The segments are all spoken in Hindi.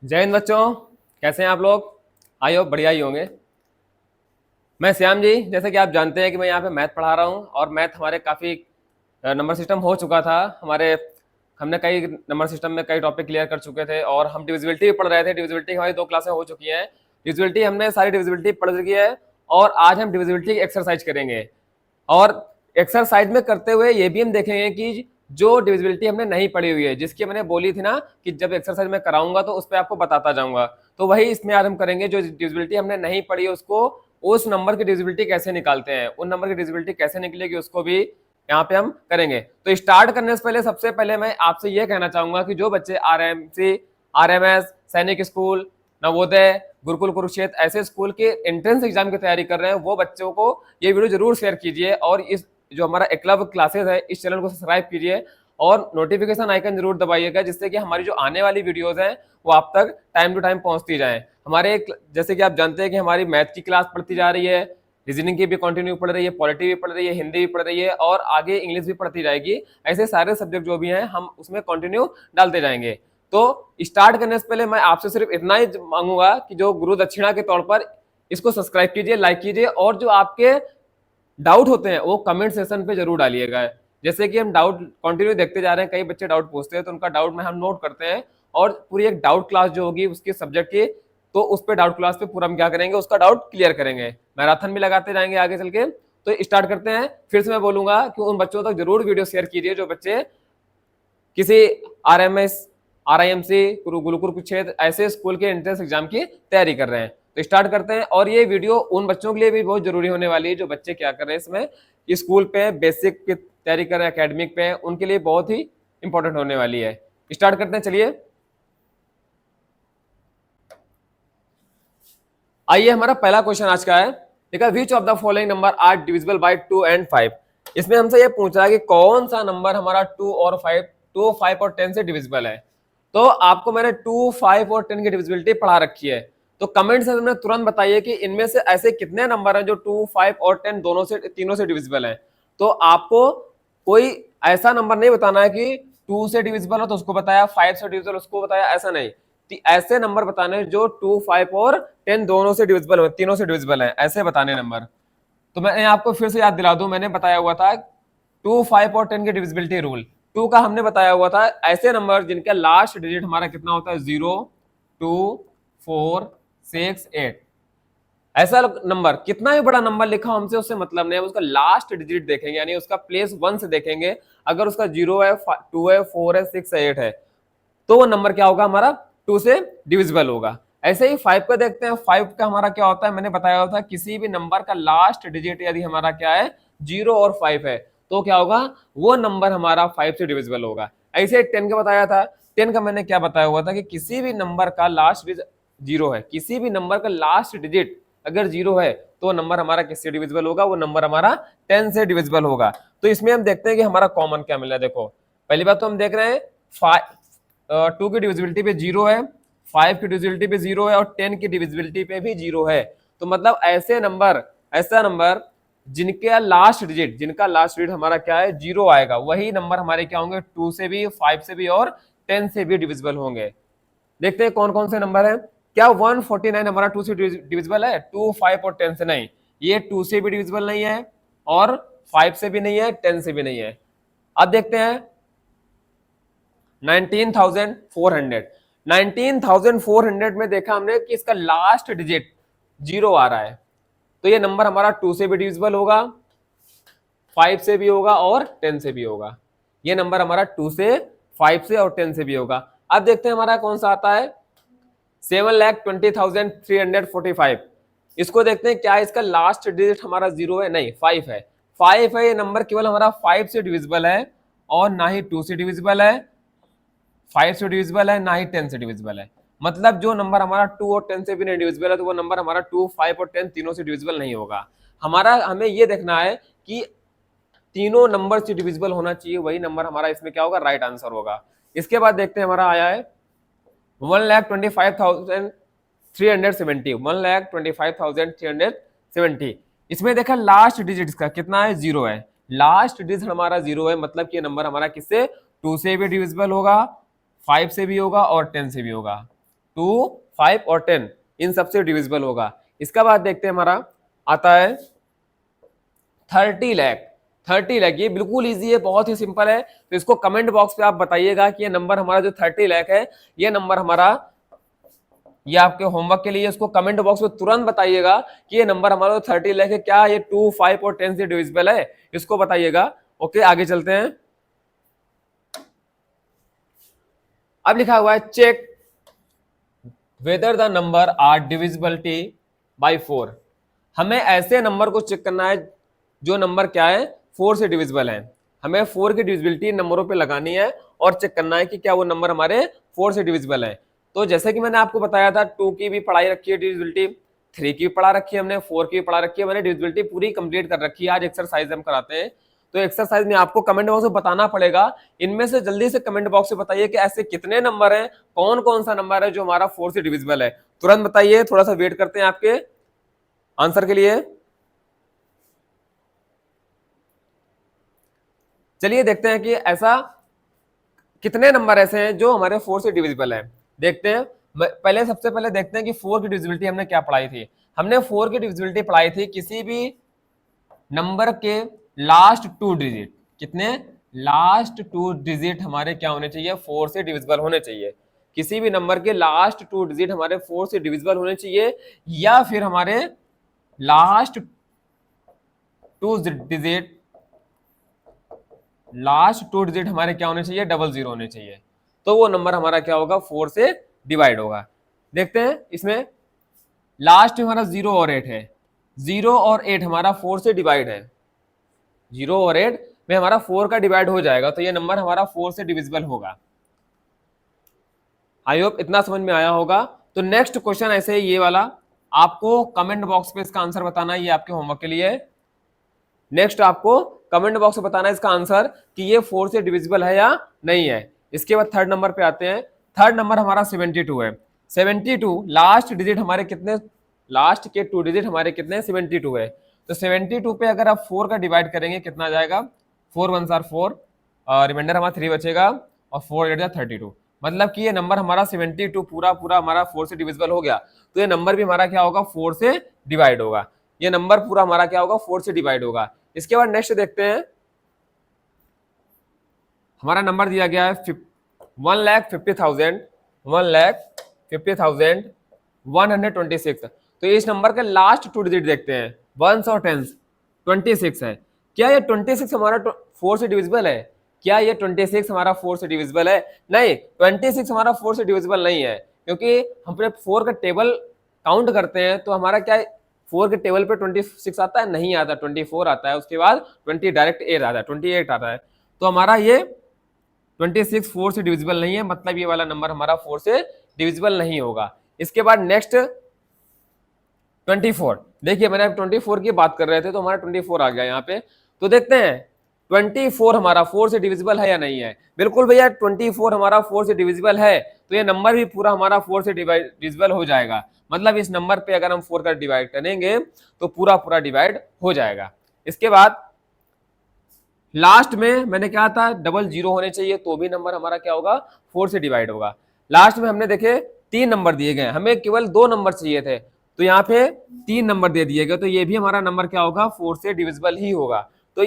जय हिंद बच्चों, कैसे हैं आप लोग। आई होप बढ़िया ही होंगे। मैं श्याम जी, जैसे कि आप जानते हैं कि मैं यहाँ पे मैथ पढ़ा रहा हूँ और मैथ हमारे काफ़ी नंबर सिस्टम हो चुका था हमारे। हमने कई नंबर सिस्टम में कई टॉपिक क्लियर कर चुके थे और हम डिविजिबिलिटी भी पढ़ रहे थे। डिविजिबिलिटी हमारी 2 क्लासें हो चुकी हैं। डिविजिबिलिटी हमने सारी डिविजिबिलिटी पढ़ चुकी है और आज हम डिविजिबिलिटी की एक्सरसाइज करेंगे। और एक्सरसाइज में करते हुए ये भी हम देखेंगे कि जो डिविजिबिलिटी हमने नहीं पढ़ी हुई है, जिसकी मैंने बोली थी ना कि जब एक्सरसाइज में कराऊंगा तो उस पर आपको बताता जाऊंगा, तो वही इसमें आज हम करेंगे। जो डिविजिबिलिटी हमने नहीं पढ़ी है उसको, उस नंबर की डिविजिबिलिटी कैसे निकालते हैं, उन नंबर की डिविजिबिलिटी कैसे निकलेगी, उसको भी यहाँ पे हम करेंगे। तो स्टार्ट करने से पहले सबसे पहले मैं आपसे ये कहना चाहूंगा कि जो बच्चे आरएमसी, आरएमएस, सैनिक स्कूल, नवोदय, गुरुकुल कुरुक्षेत्र ऐसे स्कूल के एंट्रेंस एग्जाम की तैयारी कर रहे हैं, वो बच्चों को ये वीडियो जरूर शेयर कीजिए और इस जो हमारा एकलव्य क्लासेस है इस चैनल को सब्सक्राइब कीजिए और नोटिफिकेशन आइकन जरूर दबाइएगा, जिससे कि हमारी जो आने वाली वीडियोस हैं वो आप तक टाइम टू टाइम पहुंचती जाए। हमारे जैसे कि आप जानते हैं कि हमारी मैथ की क्लास पढ़ती जा रही है, रीजनिंग की भी कंटिन्यू पढ़ रही है, पॉलिटी भी पढ़ रही है, हिंदी भी पढ़ रही है और आगे इंग्लिश भी पढ़ती जाएगी। ऐसे सारे सब्जेक्ट जो भी हैं हम उसमें कंटिन्यू डालते जाएंगे। तो स्टार्ट करने से पहले मैं आपसे सिर्फ इतना ही मांगूंगा कि जो गुरु दक्षिणा के तौर पर इसको सब्सक्राइब कीजिए, लाइक कीजिए और जो आपके डाउट होते हैं वो कमेंट सेक्शन पे जरूर डालिएगा। जैसे कि हम डाउट कंटिन्यू देखते जा रहे हैं, कई बच्चे डाउट पूछते हैं तो उनका डाउट में हम नोट करते हैं और पूरी एक डाउट क्लास जो होगी उसके सब्जेक्ट की, तो उस पर डाउट क्लास पे पूरा हम क्या करेंगे, उसका डाउट क्लियर करेंगे। मैराथन भी लगाते जाएंगे आगे चल के। तो स्टार्ट करते हैं। फिर से मैं बोलूंगा कि उन बच्चों तक जरूर वीडियो शेयर कीजिए जो बच्चे किसी आरएमएस, आरआईएमसी, गुरुकुल कुरुक्षेत्र ऐसे स्कूल के एंट्रेंस एग्जाम की तैयारी कर रहे हैं। तो स्टार्ट करते हैं। और ये वीडियो उन बच्चों के लिए भी बहुत जरूरी होने वाली है जो बच्चे क्या कर रहे हैं इसमें, स्कूल पे बेसिक की तैयारी कर रहे हैं, एकेडमिक पे, उनके लिए बहुत ही इंपॉर्टेंट होने वाली है। स्टार्ट करते हैं, चलिए। आइए, हमारा पहला क्वेश्चन आज का है, देखा, which of the following number are divisible by 2 and 5। इसमें हमसे ये पूछ रहा है कि कौन सा नंबर हमारा 2 और 5, 2, 5 और 10 से डिविजिबल है। तो आपको मैंने 2, 5 और 10 की डिविजिबिलिटी पढ़ा रखी है, तो कमेंट सेक्शन में तुरंत बताइए कि इनमें से ऐसे कितने नंबर हैं जो 2, 5 और 10 दोनों से, तीनों से डिविजिबल है। तो आपको कोई ऐसा नंबर नहीं बताना है कि 2 से डिविजिबल हो तो उसको बताया, 5 से डिविजिबल उसको बताया, ऐसा नहीं। ऐसे नंबर बताने जो 2, 5 और 10 दोनों से डिविजिबल हो, तीनों से डिविजिबल है, ऐसे बताने नंबर। तो मैं आपको फिर से याद दिला दूं, मैंने बताया हुआ था 2, 5 और 10 के डिविजिबिलिटी रूल। 2 का हमने बताया हुआ था ऐसे नंबर जिनका लास्ट डिजिट हमारा कितना होता है, 0, 2, 4, 6, 8। ऐसा नंबर, कितना भी बड़ा नंबर लिखा हमसे उससे मतलब नहीं है, उसका लास्ट डिजिट देखेंगे, यानी उसका प्लेस 1 से देखेंगे। अगर उसका 0 है, 2 है, 4 है, 6 है, 8 है, तो वो नंबर क्या होगा, हमारा 2 से डिविजिबल होगा। ऐसे ही 5 का देखते हैं। 5 का हमारा क्या होता है, मैंने बताया हुआ था किसी भी नंबर का लास्ट डिजिट यदि हमारा क्या है, 0 और 5 है, तो क्या होगा, वो नंबर हमारा 5 से डिविजिबल होगा। ऐसे 10 का बताया था। 10 का मैंने क्या बताया हुआ था कि किसी भी नंबर का लास्ट डिजिट 0 है, किसी भी नंबर का लास्ट डिजिट अगर 0 है तो नंबर हमारा किससे डिविजिबल होगा, वो नंबर हमारा 10 से डिविजिबल होगा। तो इसमें हम देखते हैं कि हमारा कॉमन क्या मिला है। देखो, पहली बात तो हम देख रहे हैं 2 की डिविजिबिलिटी पे 0 है, 5 की डिविजिबिलिटी पे 0 है और 10 की डिविजिबिलिटी पे भी 0 है। तो मतलब ऐसा नंबर जिनका लास्ट डिजिट हमारा क्या है, 0 आएगा, वही नंबर हमारे क्या होंगे, 2 से भी, 5 से भी और 10 से भी डिविजिबल होंगे। देखते हैं कौन कौन से नंबर है। क्या 149 हमारा 2 से डिविजिबल है, 2, 5 और 10 से नहीं, ये 2 से भी डिविजिबल नहीं है और 5 से भी नहीं है, 10 से भी नहीं है। अब देखते हैं 19,400। 19,400 में देखा हमने कि इसका लास्ट डिजिट 0 आ रहा है, तो ये नंबर हमारा 2 से भी डिविजिबल होगा, 5 से भी होगा और 10 से भी होगा। ये नंबर हमारा 2 से, 5 से और 10 से भी होगा। अब देखते हैं हमारा कौन सा आता है, 7,20,345। इसको देखते हैं क्या इसका लास्ट डिजिट हमारा 0 है, नहीं, 5 है। 5 है, ये नंबर केवल हमारा 5 से डिविजिबल है और ना ही 2 से डिविजिबल है, 5 से डिविजिबल है, ना ही 10 से डिविजिबल है। मतलब जो नंबर हमारा 2 और 10 से भी नहीं डिविजिबल है, तो वो नंबर हमारा 2, 5 और 10 तीनों से डिविजिबल नहीं होगा। हमें ये देखना है कि तीनों नंबर से डिविजिबल होना चाहिए, वही नंबर हमारा इसमें क्या होगा, राइट आंसर होगा। इसके बाद देखते हैं हमारा आया है 1,25,370, 1,25,370। इसमें देखा लास्ट डिजिट इसका कितना है, 0 है। लास्ट डिजिट हमारा 0 है, मतलब कि नंबर हमारा किससे, 2 से भी डिविजिबल होगा, 5 से भी होगा और 10 से भी होगा। 2, 5 और 10 इन सबसे डिविजिबल होगा। इसका बाद देखते हैं हमारा आता है 30 लाख। 30 लाख ये बिल्कुल इजी है, बहुत ही सिंपल है। तो इसको कमेंट बॉक्स पे आप बताइएगा कि ये नंबर हमारा जो 30 लाख है, ये नंबर हमारा, ये आपके होमवर्क के लिए, इसको कमेंट बॉक्स में तुरंत बताइएगा कि ये नंबर हमारा 30 लाख है, क्या ये 2, 5 और 10 से डिविजिबल है, इसको बताइएगा। ओके, आगे चलते हैं। अब लिखा हुआ है check whether the number are divisibility by 4। हमें ऐसे नंबर को चेक करना है जो नंबर क्या है, 4 से डिविजिबल है। हमें 4 की डिविजिबिलिटी नंबरों पे लगानी है और चेक करना है कि क्या वो नंबर हमारे 4 से डिविजिबल है। तो जैसे कि मैंने आपको बताया था, 2 की भी पढ़ाई रखी है डिविजिबिलिटी, 3 की भी पढ़ा रखी है हमने, 4 की भी पढ़ा रखी है मैंने, डिविजिबिलिटी पूरी कंप्लीट कर रखी है। आज एक्सरसाइज हम कराते हैं, तो एक्सरसाइज में आपको कमेंट बॉक्स में बताना पड़ेगा। इनमें से जल्दी से कमेंट बॉक्स में बताइए कि ऐसे कितने नंबर हैं, कौन कौन सा नंबर है जो हमारा 4 से डिविजिबल है। तुरंत बताइए, थोड़ा सा वेट करते हैं आपके आंसर के लिए। चलिए देखते हैं कि ऐसा कितने नंबर ऐसे हैं जो हमारे 4 से डिविजिबल है। देखते हैं, पहले सबसे पहले देखते हैं कि 4 की डिविजिबिलिटी हमने क्या पढ़ाई थी। हमने 4 की डिविजिबिलिटी पढ़ाई थी किसी भी नंबर के लास्ट 2 डिजिट, कितने लास्ट 2 डिजिट हमारे क्या होने चाहिए, 4 से डिविजिबल होने चाहिए। किसी भी नंबर के लास्ट 2 डिजिट हमारे 4 से डिविजिबल होने चाहिए, या फिर हमारे लास्ट 2 डिजिट, लास्ट 2 डिजिट हमारे क्या होने चाहिए, 00 होने चाहिए। तो वो नंबर हमारा क्या होगा, 4 से डिवाइड होगा। देखते हैं इसमें लास्ट में हमारा 0 और 8 है, 0 और 8 हमारा 4 से डिवाइड है, 0 और 8 में हमारा 4 का डिवाइड हो जाएगा, तो ये नंबर हमारा 4 से डिविजिबल होगा। आई होप इतना समझ में आया होगा। तो नेक्स्ट क्वेश्चन ऐसे ही ये वाला, आपको कमेंट बॉक्स पे इसका आंसर बताना है, ये आपके होमवर्क के लिए है। नेक्स्ट आपको कमेंट बॉक्स में बताना है इसका आंसर कि ये 4 से डिविजिबल है या नहीं है। इसके बाद थर्ड नंबर पे आते हैं। थर्ड नंबर हमारा 72 है। 72 लास्ट डिजिट हमारे कितने, लास्ट के 2 डिजिट हमारे कितने, 72 है। तो 72 पे अगर आप 4 का डिवाइड करेंगे कितना जाएगा, 4 1 4, रिमाइंडर हमारा 3 बचेगा, और 4 8 32। मतलब कि ये नंबर हमारा 72 पूरा पूरा हमारा 4 से डिविजिबल हो गया। तो ये नंबर भी हमारा क्या होगा, 4 से डिवाइड होगा। ये नंबर पूरा हमारा क्या होगा, 4 से डिवाइड होगा। इसके बाद नेक्स्ट देखते हैं, हमारा नंबर दिया गया है 1,50,000, 1,50,126। तो इस नंबर के लास्ट 2 डिजिट देखते हैं, 1s और 10s, 26 है। क्या ये 26 हमारा 4 से डिविजिबल है? क्या ये 26 हमारा 4 से डिविजिबल है? नहीं, 26 हमारा 4 से डिविजिबल नहीं है, क्योंकि हम जब 4 का टेबल काउंट करते हैं तो हमारा क्या 4 के टेबल पे 26 आता है, नहीं आता, 24 आता है, उसके बाद 20 डायरेक्ट 8 आता है, 28 आता है। तो हमारा ये 26 4 से डिविजिबल नहीं है, मतलब ये वाला नंबर हमारा 4 से डिविजिबल नहीं होगा। इसके बाद नेक्स्ट 24, देखिए मैंने 24 की बात कर रहे थे तो हमारा 24 आ गया यहाँ पे। तो देखते हैं 24 हमारा 4 से डिविजिबल है या नहीं है। बिल्कुल भैया, 24 हमारा 4 से डिविजिबल है, तो ये नंबर भी पूरा हमारा 4 से डिविजिबल हो जाएगा। मतलब इस नंबर पे अगर हम 4 का डिवाइड करेंगे तो पूरा पूरा डिवाइड हो जाएगा। इसके बाद लास्ट में मैंने कहा था 00 होने चाहिए, तो भी नंबर हमारा क्या होगा, 4 से डिवाइड होगा। लास्ट में हमने देखे 3 नंबर दिए गए, हमें केवल 2 नंबर चाहिए थे, तो यहाँ पे 3 नंबर दे दिए गए, तो ये भी हमारा नंबर क्या होगा, 4 से डिविजिबल ही होगा। तो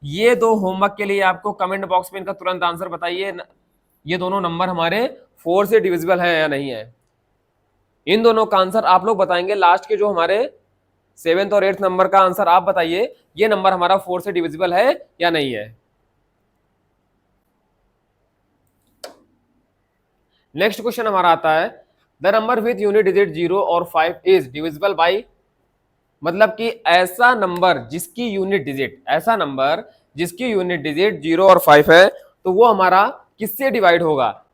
ये 2 होमवर्क के लिए आपको कमेंट बॉक्स में इनका तुरंत आंसर बताइए, ये दोनों नंबर हमारे 4 से डिविजिबल है या नहीं है। इन दोनों का आंसर आप लोग बताएंगे। लास्ट के जो हमारे 7th और 8th नंबर का आंसर आप बताइए, ये नंबर हमारा 4 से डिविजिबल है या नहीं है। नेक्स्ट क्वेश्चन हमारा आता है, the number with unit digit 0 और 5 इज डिविजिबल बाई, मतलब कि ऐसा नंबर जिसकी यूनिट डिजिट, ऐसा नंबर जिसकी यूनिट डिजिट 0 और 5 है, तो वो हमारा किससे डिवाइड होगा।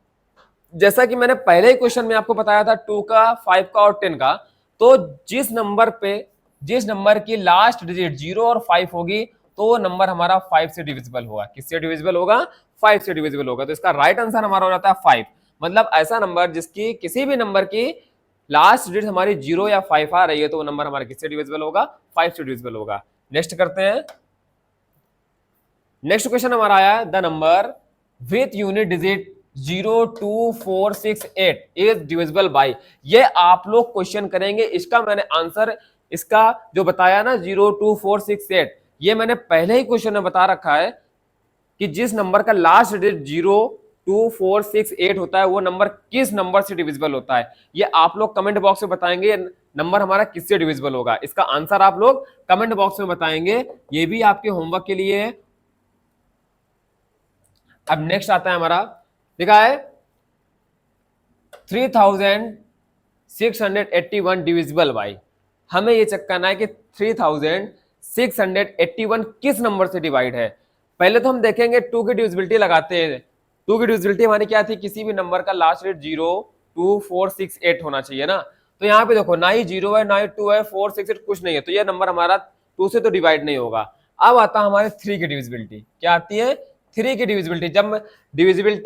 जैसा कि मैंने पहले ही क्वेश्चन में आपको बताया था 2 का, 5 का और 10 का, तो जिस नंबर की लास्ट डिजिट 0 और 5 होगी, तो वो नंबर हमारा 5 से डिविजिबल होगा। किससे डिविजिबल होगा, 5 से डिविजिबल होगा। तो इसका राइट आंसर हमारा हो जाता है 5। मतलब ऐसा नंबर जिसकी किसी भी नंबर की लास्ट डिजिट हमारी 0 या 5 आ रही है, तो वो नंबर हमारा किससे डिविजिबल होगा, 5 से डिविजिबल होगा। नेक्स्ट करते हैं। नेक्स्ट क्वेश्चन हमारा आया, the number with unit digit 02468 is divisible by. ये आप लोग क्वेश्चन करेंगे, इसका मैंने आंसर, इसका जो बताया ना 02468, ये मैंने पहले ही क्वेश्चन में बता रखा है कि जिस नंबर का लास्ट डिजिट 02468 होता है वो नंबर किस नंबर से डिविजिबल होता है। ये आप लोग कमेंट बॉक्स में बताएंगे नंबर हमारा किससे डिविजिबल होगा, इसका आंसर आप लोग कमेंट बॉक्स में बताएंगे। ये भी आपके होमवर्क के लिए है। अब नेक्स्ट आता है हमारा, लिखा है 3681 डिविजिबल बाय। हमें ये चेक करना है कि 3681 किस नंबर से डिवाइड है। पहले तो हम देखेंगे 2 की डिविजिबिलिटी लगाते हैं। 2 की डिविजिबिलिटी हमारी क्या थी, किसी भी नंबर का लास्ट डिजिट 02468 होना चाहिए ना। तो यहाँ पे देखो ना ही 0 है ना ही 2 है, 468 कुछ नहीं है, तो ये नंबर हमारा 2 से तो डिवाइड नहीं होगा। अब आता है हमारे 3 की डिविजिबिलिटी। क्या आती है, 3 की डिविजिबिलिटी।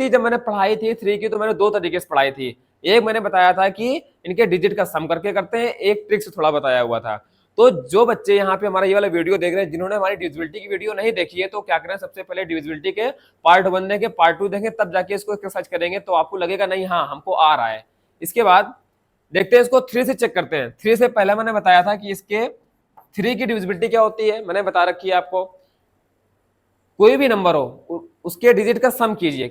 जब मैंने पढ़ाई थी 3 की, तो मैंने 2 तरीके से पढ़ाई थी। एक मैंने बताया था कि इनके डिजिट का सम करके करते हैं, एक ट्रिक से थोड़ा बताया हुआ था। तो जो बच्चे यहाँ पे हमारा ये वाला वीडियो देख रहे हैं, जिन्होंने हमारी डिविजिबिलिटी की वीडियो नहीं देखी है, तो क्या करें, सबसे पहले डिविजिबिलिटी के पार्ट 1 देखें, पार्ट 2 देखें, तब जाके इसको एक्सरसाइज करेंगे तो आपको लगेगा नहीं हाँ हमको आ रहा है। इसके बाद देखते हैं इसको 3 से चेक करते हैं। 3 से पहले मैंने बताया था कि इसके 3 की डिविजिबिलिटी क्या होती है, मैंने बता रखी है आपको। कोई भी नंबर हो उसके डिजिट का सम कीजिए,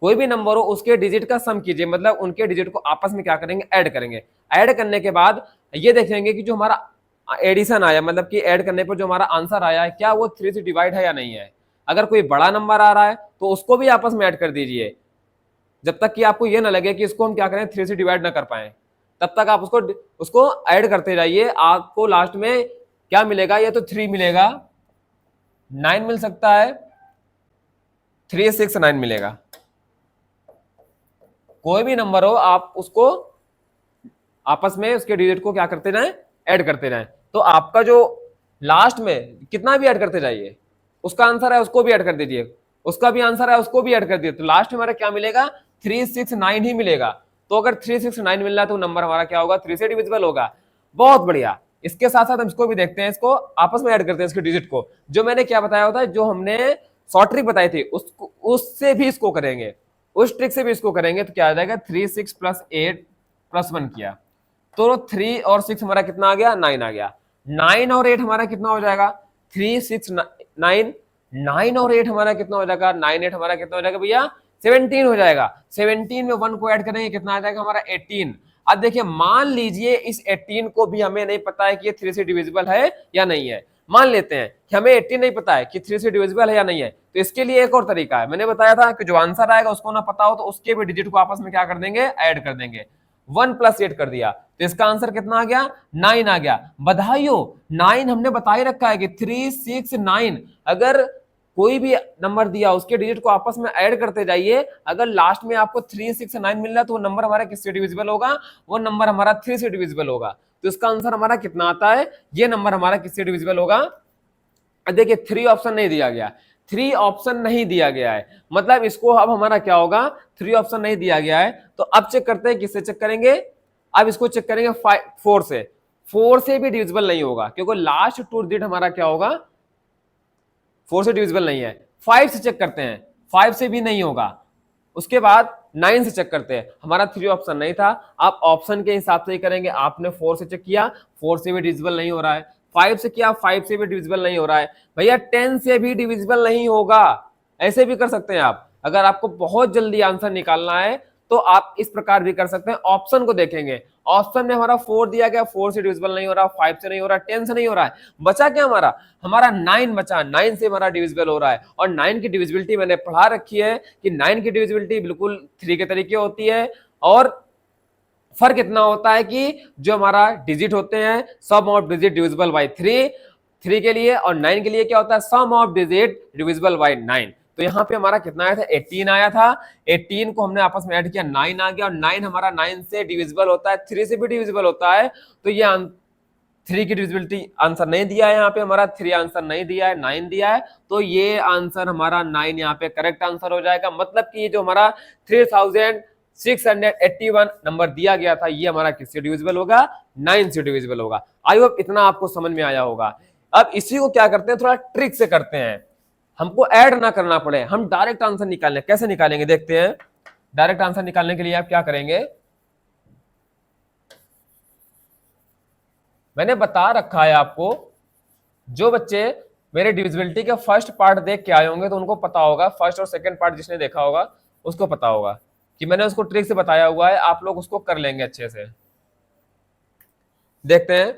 कोई भी नंबर हो उसके डिजिट का सम कीजिए, मतलब उनके डिजिट को आपस में क्या करेंगे, ऐड करेंगे। ऐड करने के बाद ये देखेंगे कि जो हमारा एडिशन आया, मतलब कि ऐड करने पर जो हमारा आंसर आया है, क्या वो 3 से डिवाइड है या नहीं है। अगर कोई बड़ा नंबर आ रहा है तो उसको भी आपस में ऐड कर दीजिए, जब तक कि आपको ये ना लगे कि इसको हम क्या करें 3 से डिवाइड ना कर पाए, तब तक आप उसको ऐड करते जाइए। आपको लास्ट में क्या मिलेगा, ये तो 3 मिलेगा, 9 मिल सकता है, 369 मिलेगा। कोई भी नंबर हो आप उसको आपस में उसके डिजिट को क्या करते जाएं, ऐड करते जाएं। तो आपका जो लास्ट में कितना भी ऐड करते जाइए, उसका आंसर है उसको भी ऐड कर दीजिए, उसका भी आंसर है उसको भी ऐड कर दीजिए, तो लास्ट में हमारा क्या मिलेगा, 369 ही मिलेगा। तो अगर 369 मिल रहा है तो नंबर हमारा क्या होगा, 3 से डिविजिबल होगा। बहुत बढ़िया। इसके साथ साथ हम इसको भी देखते हैं, इसको आपस में ऐड करते हैं इसके डिजिट को। जो मैंने क्या बताया होता है, जो हमने शॉर्ट ट्रिक बताई थी उससे भी इसको करेंगे, उस ट्रिक से भी इसको करेंगे। तो क्या आ जाएगा, 3 6 + 8 + 1 किया तो 3 और 6 हमारा कितना आ गया, 9 आ गया। 9 और 8 हमारा कितना हो जाएगा, 3 6 9, 9 और 8 हमारा कितना हो जाएगा, 9 8 हमारा कितना हो जाएगा भैया, 17 हो जाएगा। 17 में 1 को ऐड करेंगे, कितना आ जाएगा हमारा 18। अब देखिए मान लीजिए इस 18 को भी हमें नहीं पता है कि ये 3 से डिविजिबल है या नहीं है। मान लेते हैं कि हमें 18 नहीं पता है कि 3 से डिविजिबल है या नहीं है, तो इसके लिए एक और तरीका है। मैंने बताया था कि जो आंसर आएगा उसको ना पता हो तो उसके भी डिजिट को आपस में क्या कर देंगे, ऐड कर देंगे। 1 + 8 कर दिया तो इसका आंसर कितना आ गया, 9 आ गया। बधाई हो, 9 हमने बता ही रखा है कि 3 6 9। अगर कोई भी नंबर दिया उसके डिजिट को आपस में ऐड करते जाइए, अगर लास्ट में आपको 3 6 9 मिल रहा है तो वो नंबर हमारा किससे डिविजिबल होगा, वो नंबर हमारा 3 से डिविजिबल होगा। तो इसका आंसर हमारा कितना आता है, ये नंबर हमारा किससे डिविजिबल होगा। देखिए 3 ऑप्शन नहीं दिया गया, 3 ऑप्शन नहीं दिया गया है, मतलब इसको अब हमारा क्या होगा, 3 ऑप्शन नहीं दिया गया है। तो अब चेक करते हैं, किससे चेक करेंगे, अब इसको चेक करेंगे 4 से। 4 से भी डिविजिबल नहीं होगा क्योंकि लास्ट 2 डिजिट हमारा क्या होगा, 4 से डिविजिबल नहीं है। 5 से चेक करते हैं, 5 से भी नहीं होगा। उसके बाद 9 से चेक करते हैं, हमारा 3 ऑप्शन नहीं था, आप ऑप्शन के हिसाब से ही करेंगे। आपने 4 से चेक किया, 4 से भी डिविजिबल नहीं हो रहा है। 5 से किया, 5 से भी डिविजिबल नहीं हो रहा है। भैया 10 से भी डिविजिबल नहीं होगा। ऐसे भी कर सकते हैं आप, अगर आपको बहुत जल्दी आंसर निकालना है तो आप इस प्रकार भी कर सकते हैं। ऑप्शन को देखेंगे, ऑप्शन में हमारा 4 दिया गया, 4 से डिविजिबल नहीं हो रहा, 5 से नहीं हो रहा, 10 से नहीं हो रहा है। बचा क्या हमारा 9 बचा, 9 से हमारा डिविजिबल हो रहा है। और 9 की डिविजिबिलिटी मैंने पढ़ा रखी है कि 9 की डिविजिबिलिटी बिल्कुल 3 के तरीके होती है। और फर्क इतना होता है कि जो हमारा डिजिट होते हैं, सम ऑफ डिजिट डिविजिबल बाय 3 के लिए, और 9 के लिए क्या होता है, सम ऑफ डिजिट डिविजिबल बाय 9। तो यहाँ पे हमारा कितना आया था, 18 आया था। 18 को हमने आपस में ऐड किया, 9 आ गया। और 9 हमारा 9 से डिविजिबल होता है, 3 से भी डिविजिबल होता है। तो ये 3 की डिविजिबिलिटी आंसर नहीं दिया है, यहाँ पे हमारा 3 आंसर नहीं दिया है, 9 दिया है। तो ये आंसर हमारा 9 यहाँ पे करेक्ट आंसर हो जाएगा। मतलब कि ये जो हमारा 3681 नंबर दिया गया था, ये हमारा किससे डिविजिबल होगा, 9 से डिविजिबल होगा। आई होप इतना आपको समझ में आया होगा। अब इसी को क्या करते हैं, थोड़ा ट्रिक से करते हैं, हमको ऐड ना करना पड़े, हम डायरेक्ट आंसर निकालें। कैसे निकालेंगे देखते हैं। डायरेक्ट आंसर निकालने के लिए आप क्या करेंगे, मैंने बता रखा है आपको, जो बच्चे मेरे डिविजिबिलिटी के फर्स्ट पार्ट देख के आए होंगे तो उनको पता होगा, फर्स्ट और सेकंड पार्ट जिसने देखा होगा उसको पता होगा कि मैंने उसको ट्रिक से बताया हुआ है, आप लोग उसको कर लेंगे अच्छे से। देखते हैं,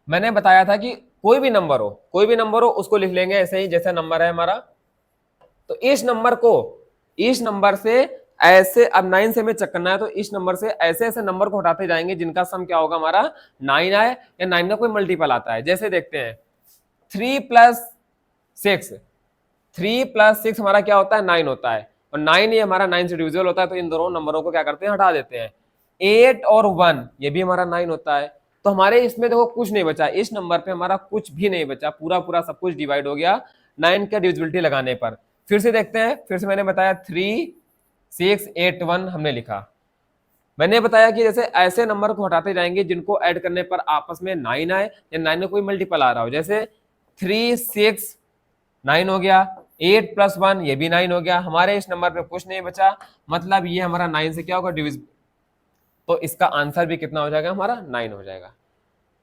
मैंने बताया था कि कोई भी नंबर हो उसको लिख लेंगे ऐसे ही, जैसा नंबर है हमारा। तो इस नंबर से ऐसे, अब 9 से हमें चेक करना है, तो इस नंबर से ऐसे ऐसे नंबर को हटाते जाएंगे जिनका सम क्या होगा हमारा 9 आए, या 9 का कोई मल्टीपल आता है। जैसे देखते हैं 3 + 6, 3 + 6 हमारा क्या होता है 9 होता है, और 9 ये हमारा 9 से डिविजिबल होता है, तो इन दोनों नंबरों को क्या करते हैं, हटा देते हैं। 8 और 1 ये भी हमारा 9 होता है, तो हमारे इसमें देखो कुछ नहीं बचा, इस नंबर पे हमारा कुछ भी नहीं बचा, पूरा पूरा सब कुछ डिवाइड हो गया 9 का डिविजिबिलिटी लगाने पर। फिर से देखते हैं, फिर से मैंने बताया 3, 6, 8, 1 हमने लिखा। मैंने बताया कि जैसे ऐसे नंबर को हटाते जाएंगे जिनको ऐड करने पर आपस में 9 आए, या 9 में कोई मल्टीपल आ रहा हो। जैसे 3, 6 9 हो गया, 8 + 1 ये भी 9 हो गया, हमारे इस नंबर पे कुछ नहीं बचा, मतलब ये हमारा 9 से क्या होगा डिविजिबल, तो इसका आंसर भी कितना हो जाएगा हमारा 9 हो जाएगा।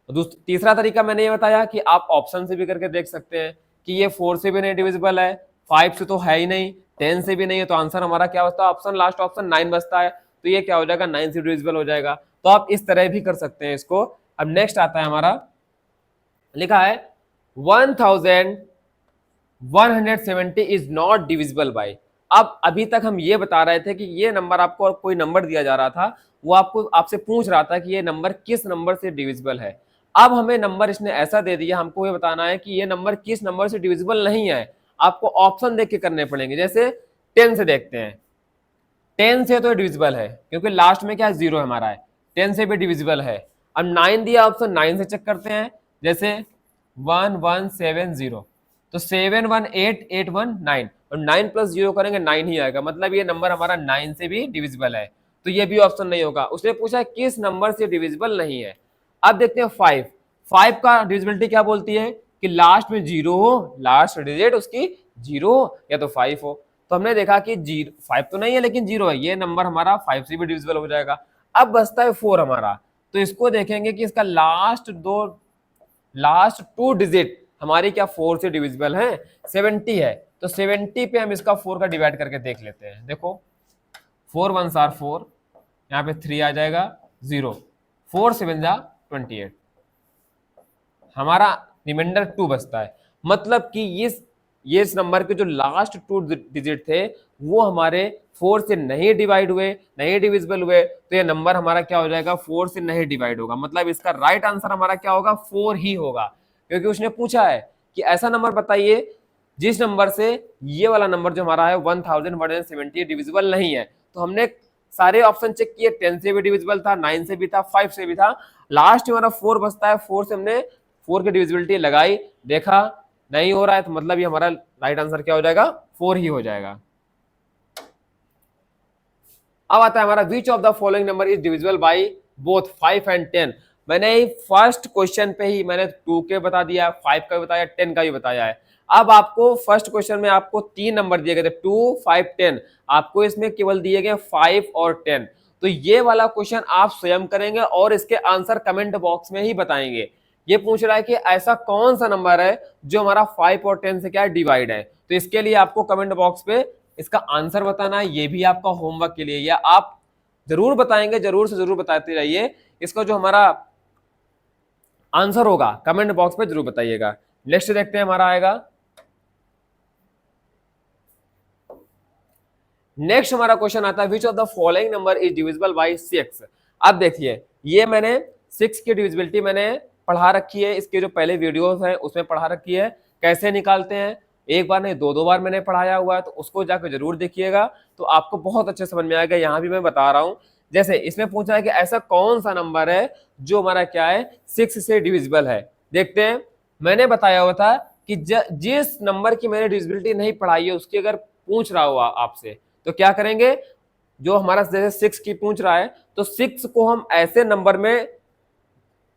तीसरा तरीका मैंने ये बताया कि आप ऑप्शन से भी करके देख सकते हैं कि ये 4 से भी नहीं डिविजिबल है, 5 से तो है ही नहीं, 10 से भी नहीं है, तो आंसर हमारा क्या बचता है, ऑप्शन लास्ट ऑप्शन 9 बचता है, तो ये क्या हो जाएगा 9 से डिविजिबल हो जाएगा। तो आप इस तरह भी कर सकते हैं इसको। अब नेक्स्ट आता है हमारा, लिखा है 1170 इज नॉट डिविजिबल बाय। अब अभी तक हम ये बता रहे थे कि ये नंबर, आपको कोई नंबर दिया जा रहा था, वो आपको आपसे पूछ रहा था कि ये नंबर किस नंबर से डिविजिबल है। अब हमें नंबर इसने ऐसा दे दिया, हमको ये बताना है कि ये नंबर किस नंबर से डिविजिबल नहीं है। आपको ऑप्शन देख के करने पड़ेंगे। जैसे 10 से देखते हैं, 10 से तो डिविजिबल है क्योंकि लास्ट में क्या 0 हमारा है, 10 से भी डिविजिबल है। अब 9 दिया ऑप्शन, 9 से चेक करते हैं। जैसे 1170, तो 7 1 8 8 1 9, और 9 + 0 करेंगे 9 ही आएगा, मतलब ये नंबर हमारा 9 से भी डिविजिबल है, तो ये भी ऑप्शन नहीं होगा। उसने पूछा किस नंबर से डिविजिबल नहीं है। अब देखते हैं 5 का डिविजिबिलिटी क्या बोलती है कि लास्ट में 0 हो, लास्ट डिजिट उसकी 0 हो या तो 5 हो। तो हमने देखा कि 5 तो नहीं है लेकिन 0 है, ये नंबर हमारा 5 से भी डिविजिबल हो जाएगा। अब बचता है 4 हमारा, तो इसको देखेंगे कि इसका लास्ट 2 डिजिट हमारी क्या 4 से डिविजिबल है, 70 है, तो 70 पे हम इसका 4 का डिवाइड करके देख लेते हैं। देखो 4 1s are 4, यहाँ पे 3 आ जाएगा 0, 4 7 जा 28, हमारा रिमाइंडर 2 बचता है। मतलब कि ये इस नंबर के जो लास्ट 2 डिजिट थे वो हमारे 4 से नहीं डिवाइड हुए, नहीं डिविजिबल हुए, तो ये नंबर हमारा क्या हो जाएगा 4 से नहीं डिवाइड होगा। मतलब इसका राइट आंसर हमारा क्या होगा 4 ही होगा, क्योंकि उसने पूछा है कि ऐसा नंबर बताइए जिस नंबर से ये वाला नंबर जो हमारा है 1170 डिविजिबल नहीं है। तो हमने सारे ऑप्शन चेक किए, 10 से भी डिविजिबल था, 9 से भी था, 5 से भी था, लास्ट में हमारा 4 बचता है। 4 से हमने 4 की डिविजिबिलिटी लगाई, देखा नहीं हो रहा है, तो मतलब ये हमारा राइट आंसर क्या हो जाएगा 4 ही हो जाएगा। अब आता है हमारा विच of the following number is divisible by both 5 and 10। मैंने फर्स्ट क्वेश्चन पे ही मैंने 2 के बता दिया, 5 का भी बताया, 10 का भी बताया है। अब आपको फर्स्ट क्वेश्चन में आपको 3 नंबर दिए गए थे 2 5 10, आपको इसमें केवल दिए गए 5 और 10। तो ये वाला क्वेश्चन आप स्वयं करेंगे और इसके आंसर कमेंट बॉक्स में ही बताएंगे। ये पूछ रहा है कि ऐसा कौन सा नंबर है जो हमारा 5 और 10 से क्या डिवाइड है, तो इसके लिए आपको कमेंट बॉक्स पे इसका आंसर बताना है। ये भी आपका होमवर्क के लिए, या आप जरूर बताएंगे, जरूर से जरूर बताते रहिए। इसका जो हमारा आंसर होगा कमेंट बॉक्स पे जरूर बताइएगा। नेक्स्ट देखते हैं, हमारा आएगा नेक्स्ट हमारा क्वेश्चन आता है विच of the following number is divisible by 6। अब देखिए ये मैंने 6 की डिविजिबिलिटी मैंने पढ़ा रखी है, इसके जो पहले वीडियोस हैं उसमें पढ़ा रखी है कैसे निकालते हैं। एक बार नहीं 2 बार मैंने पढ़ाया हुआ है, तो उसको जाकर जरूर देखिएगा, तो आपको बहुत अच्छे समझ में आएगा। यहाँ भी मैं बता रहा हूँ, जैसे इसमें पूछा है कि ऐसा कौन सा नंबर है जो हमारा क्या है 6 से डिविजिबल है। देखते हैं, मैंने बताया हुआ था कि जिस नंबर की मैंने डिविजिबिलिटी नहीं पढ़ाई है उसकी अगर पूछ रहा हुआ आपसे, तो क्या करेंगे, जो हमारा जैसे 6 की पूछ रहा है तो 6 को हम ऐसे नंबर में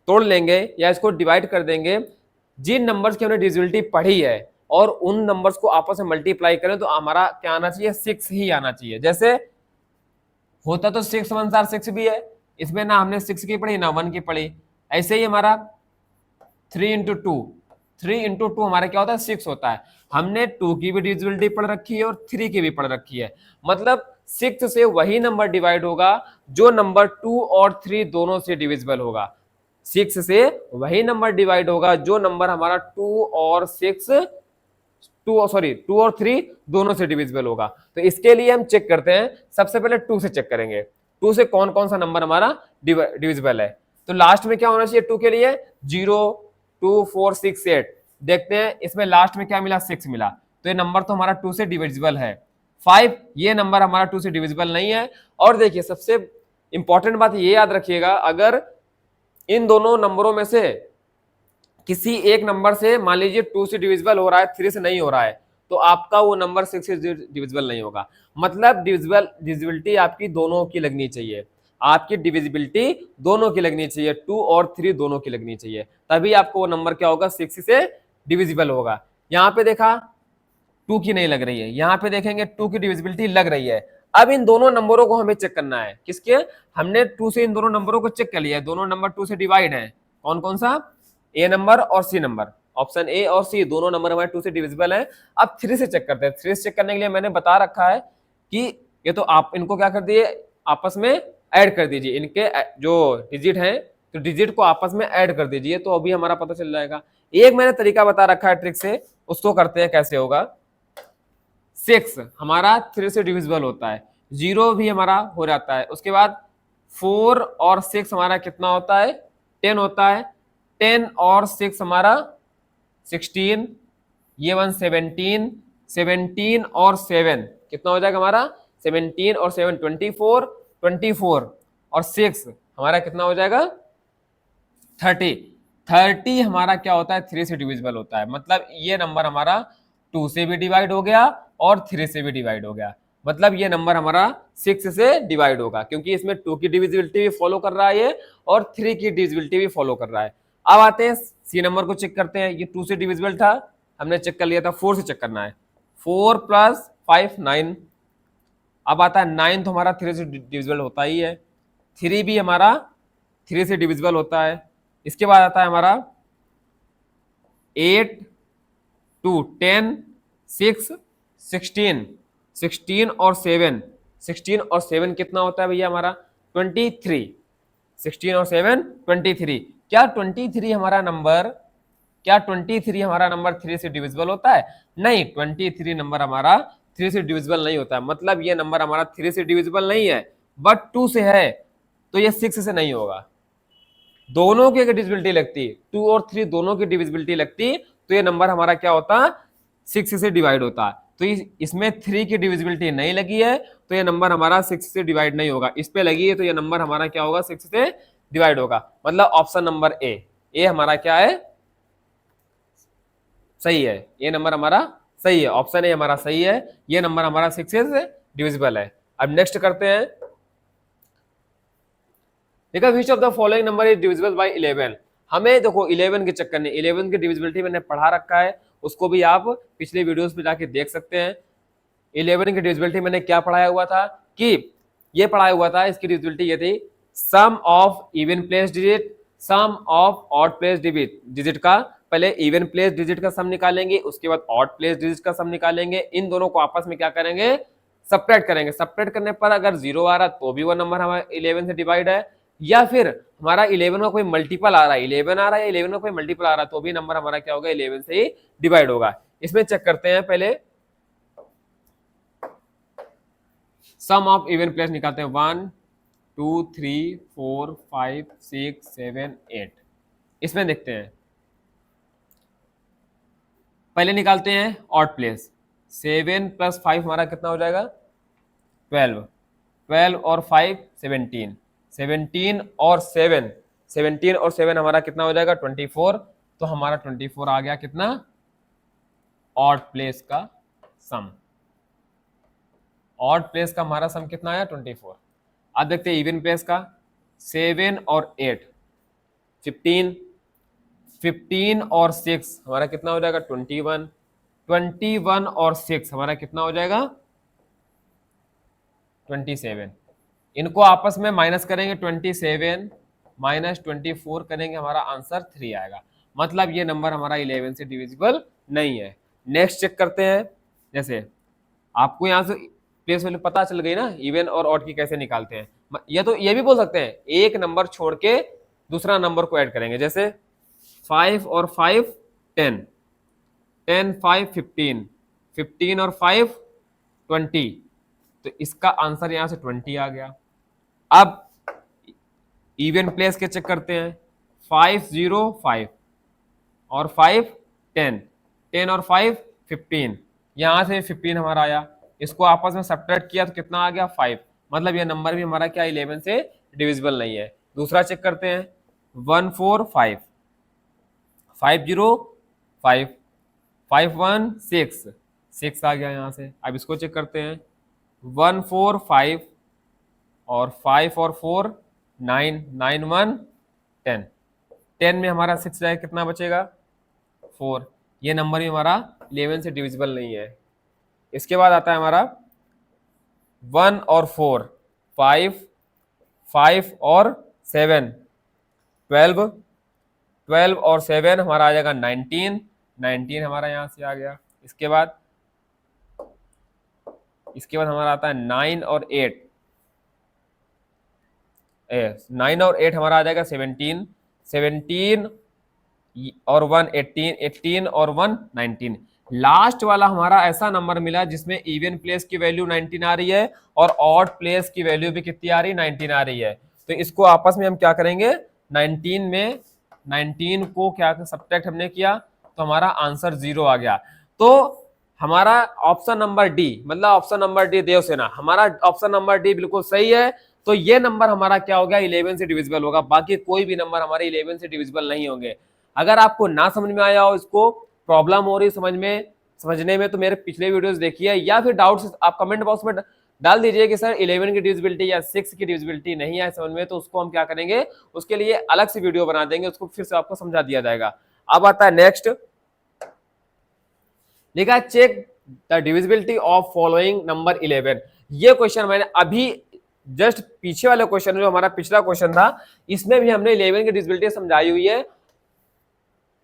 तोड़ लेंगे या इसको डिवाइड कर देंगे जिन नंबर्स की हमने डिविजिबिलिटी पढ़ी है और उन नंबर्स को आपस में मल्टीप्लाई करें तो हमारा क्या आना चाहिए, 6 ही आना चाहिए। जैसे होता तो 6 1 4 6 भी है, इसमें ना हमने 6 की पढ़ी ना 1 की पढ़ी। ऐसे ही हमारा 3 इंटू टू हमारा क्या होता है, 6 होता है। हमने 2 की भी डिविजिबिलिटी पढ़ रखी है और 3 की भी पढ़ रखी है। मतलब 6 से वही नंबर डिवाइड होगा जो नंबर 2 और 3 दोनों से डिविजिबल होगा। 6 से वही नंबर डिवाइड होगा जो नंबर हमारा 2 और 3 दोनों से डिविजिबल होगा। तो इसके लिए हम चेक करते हैं, सबसे पहले 2 से चेक करेंगे, 2 से कौन कौन सा नंबर हमारा डिविजिबल है। तो लास्ट में क्या होना चाहिए 2 के लिए, 0 2 4 6 8। देखते हैं इसमें लास्ट में क्या मिला, 6 मिला, तो ये नंबर तो हमारा 2 से डिविजिबल है। 5 ये नंबर हमारा 2 से डिविजिबल नहीं है। और देखिए सबसे इंपॉर्टेंट बात ये याद रखिएगा, अगर इन दोनों नंबरों में से किसी एक नंबर से मान लीजिए 2 से डिविजिबल हो रहा है, 3 से नहीं हो रहा है, तो आपका वो नंबर 6 से डिविजिबल नहीं होगा। मतलब डिविजिबिलिटी आपकी दोनों की लगनी चाहिए, आपकी डिविजिबिलिटी दोनों की लगनी चाहिए, 2 और 3 दोनों की लगनी चाहिए, तभी आपको वो नंबर क्या होगा, 6 से डिविजिबल होगा। यहाँ पे देखा 2 की नहीं लग रही है, यहाँ पे देखेंगे 2 की डिविजिबिलिटी लग रही है। अब इन दोनों नंबरों को हमें चेक करना है, किसके, हमने 2 से इन दोनों नंबरों को चेक कर लिया है, दोनों नंबर 2 से डिवाइड है। कौन कौन सा, ए नंबर और सी नंबर, ऑप्शन ए और सी दोनों नंबर हमारे 2 से डिविजिबल है। अब 3 से चेक करते हैं। 3 से चेक करने के लिए मैंने बता रखा है कि ये तो आप इनको क्या कर दिए, आपस में ऐड कर दीजिए, इनके जो डिजिट हैं तो डिजिट को आपस में ऐड कर दीजिए, तो अभी हमारा पता चल जाएगा। एक मैंने तरीका बता रखा है ट्रिक से, उसको करते हैं कैसे होगा। 6 हमारा 3 से डिविजिबल होता है, 0 भी हमारा हो जाता है, उसके बाद 4 और 6 हमारा कितना होता है, 10 होता है, 10 और 6 हमारा 16, ये 1 17, 17 और 7 कितना हो जाएगा हमारा, 17 और 7 24, 24 और 6 हमारा कितना हो जाएगा 30। 30 हमारा क्या होता है, 3 से डिविजिबल होता है। मतलब ये नंबर हमारा 2 से भी डिवाइड हो गया और 3 से भी डिवाइड हो गया। मतलब ये नंबर हमारा 6 से डिवाइड होगा, क्योंकि इसमें 2 की डिविजिबिलिटी भी फॉलो कर रहा है ये, और 3 की डिविजिबिलिटी भी फॉलो कर रहा है। अब आते हैं सी नंबर को चेक करते हैं। ये 2 से डिविजिबल था, हमने चेक कर लिया था, 4 से चेक करना है। 4 + 5 9। अब आता है 9 तो हमारा 3 से डिविजिबल होता ही है, 3 भी हमारा 3 से डिविजिबल होता है। इसके बाद आता है हमारा 8 2 10 6 16, 16 और 7, 16 और 7 कितना होता है भैया हमारा 23। 16 और 7 23। क्या 23 हमारा नंबर, क्या 23 हमारा नंबर 3 से डिविजिबल होता है, नहीं, 23 नंबर हमारा 3 से डिविजिबल नहीं होता है। मतलब ये नंबर हमारा 3 से डिविजिबल नहीं है, बट 2 से है, तो ये 6 से नहीं होगा। दोनों की अगर डिविजिबिलिटी लगती, 2 और 3 दोनों की डिविजिबिलिटी लगती, तो ये नंबर हमारा क्या होता, 6 से डिवाइड होता। तो इसमें 3 की डिविजिबिलिटी नहीं लगी है, तो ये नंबर हमारा 6 से डिवाइड नहीं होगा। इस पे लगी है तो ये नंबर हमारा क्या होगा, 6 से डिवाइड होगा। मतलब ऑप्शन नंबर ए हमारा क्या है, सही है। ये नंबर हमारा सही है, ऑप्शन ए हमारा सही है, ये नंबर हमारा 6 से डिविजिबल है। अब नेक्स्ट करते हैं, देखा which of the following number is divisible by 11। हमें देखो 11 के चक्कर में, 11 की डिविजिबिलिटी मैंने पढ़ा रखा है, उसको भी आप पिछले वीडियोस पे जाके देख सकते हैं। 11 की डिविजिबिलिटी मैंने क्या पढ़ाया हुआ था, कि ये पढ़ाया हुआ था, इसकी डिविजिबिलिटी ये थी, sum of even place digit, sum of odd place digit का पहले इवन प्लेस डिजिट का सम निकालेंगे, उसके बाद ऑड प्लेस डिजिट का सम निकालेंगे, इन दोनों को आपस में क्या करेंगे, सेपरेट करेंगे। सेपरेट करने पर अगर 0 आ रहा तो भी वो नंबर हमारा 11 से डिवाइड है, या फिर हमारा 11 का कोई मल्टीपल आ रहा है, 11 आ रहा है, 11 का कोई मल्टीपल आ रहा है, तो भी नंबर हमारा क्या होगा, 11 से ही डिवाइड होगा। इसमें चेक करते हैं पहले, सम ऑफ इवन प्लेस निकालते हैं, 1 2 3 4 5 6 7 8। इसमें देखते हैं, पहले निकालते हैं ऑड प्लेस, 7 + 5 हमारा कितना हो जाएगा 12, 12 और 5 17, 17 और 7, 17 और 7 हमारा कितना हो जाएगा 24। तो हमारा 24 आ गया कितना, ऑड प्लेस का सम। ऑड प्लेस का हमारा सम कितना आया 24। अब देखते हैं इवन प्लेस का, 7 और 8 15, 15 और 6 हमारा कितना हो जाएगा 21, 21 और 6 हमारा कितना हो जाएगा 27। इनको आपस में माइनस करेंगे 27 माइनस 24 करेंगे, हमारा आंसर 3 आएगा। मतलब ये नंबर हमारा 11 से डिविजिबल नहीं है। नेक्स्ट चेक करते हैं। जैसे आपको यहाँ से प्लेस वैल्यू पता चल गई ना, इवन और ऑड की कैसे निकालते हैं। ये तो ये भी बोल सकते हैं एक नंबर छोड़ के दूसरा नंबर को ऐड करेंगे। जैसे 5 और 5 10, 10 5 15, 15 और 5 20, तो इसका आंसर यहां से 20 आ गया। अब इवन प्लेस के चेक करते हैं। 5 0 5 और 5 10, 10 और 5 15, यहां से 15 हमारा आया। इसको आपस में सब्ट्रैक्ट किया तो कितना आ गया 5। मतलब ये नंबर भी हमारा क्या 11 से डिविजिबल नहीं है। दूसरा चेक करते हैं। 1 4 5, 5 0 5, 5 1 6, 6 आ गया यहां से। अब इसको चेक करते हैं। 1 4 5 और 5 और 4 9, 9 1 10, 10 में हमारा 6 जाए कितना बचेगा 4। ये नंबर भी हमारा 11 से डिविजिबल नहीं है। इसके बाद आता है हमारा 1 और 4, 5, 5 और 7 12, 12 और 7 हमारा आ जाएगा 19, 19 हमारा यहां से आ गया। इसके बाद हमारा आता है 9 और 8, 9 और 8 हमारा आ जाएगा 17, 17 और 1 18, 18 और 1 19। लास्ट वाला हमारा ऐसा नंबर मिला जिसमें इवन प्लेस की वैल्यू 19 आ रही है और ऑड प्लेस की वैल्यू भी कितनी आ रही है 19 आ रही है। तो इसको आपस में हम क्या करेंगे 19 में 19 को क्या सब्ट्रैक्ट हमने किया तो हमारा आंसर 0 आ गया। तो हमारा ऑप्शन नंबर डी, मतलब ऑप्शन नंबर डी देवसेना, हमारा ऑप्शन नंबर डी बिल्कुल सही है। तो ये नंबर हमारा क्या हो गया 11 से डिविजिबल होगा। बाकी कोई भी नंबर हमारे 11 से डिविजिबल नहीं होंगे। अगर आपको ना समझ में आया हो, इसको प्रॉब्लम हो रही समझने में, तो मेरे पिछले वीडियोस देखिए या फिर डाउट्स आप कमेंट बॉक्स में डाल दीजिए कि सर 11 की डिविजिबिलिटी या 6 की डिविजिबिलिटी नहीं है समझ में, तो उसको हम क्या करेंगे उसके लिए अलग से वीडियो बना देंगे, उसको फिर से आपको समझा दिया जाएगा। अब आता है नेक्स्ट, लिखा check the divisibility of following number 11। ये क्वेश्चन मैंने अभी जस्ट पीछे वाले क्वेश्चन जो हमारा पिछला क्वेश्चन था इसमें भी हमने 11 की डिविजिबिलिटी समझाई हुई है।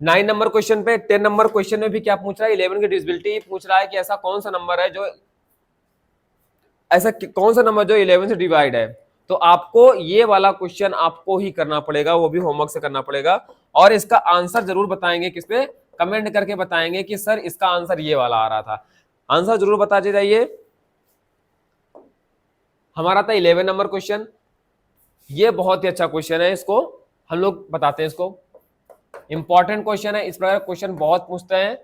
9 नंबर क्वेश्चन पे 10 नंबर क्वेश्चन में भी क्या पूछ रहा है 11 की डिविजिबिलिटी पूछ रहा है कि ऐसा कौन सा नंबर है जो 11 से डिवाइड है। तो आपको ये वाला क्वेश्चन आपको ही करना पड़ेगा, वो भी होमवर्क से करना पड़ेगा और इसका आंसर जरूर बताएंगे किसपे, कमेंट करके बताएंगे कि सर इसका आंसर ये वाला आ रहा था। आंसर जरूर बताते जाइए। हमारा था 11 नंबर क्वेश्चन, ये बहुत ही अच्छा क्वेश्चन है, इसको हम लोग बताते हैं। इसको इंपॉर्टेंट क्वेश्चन है, इस प्रकार क्वेश्चन बहुत पूछते हैं।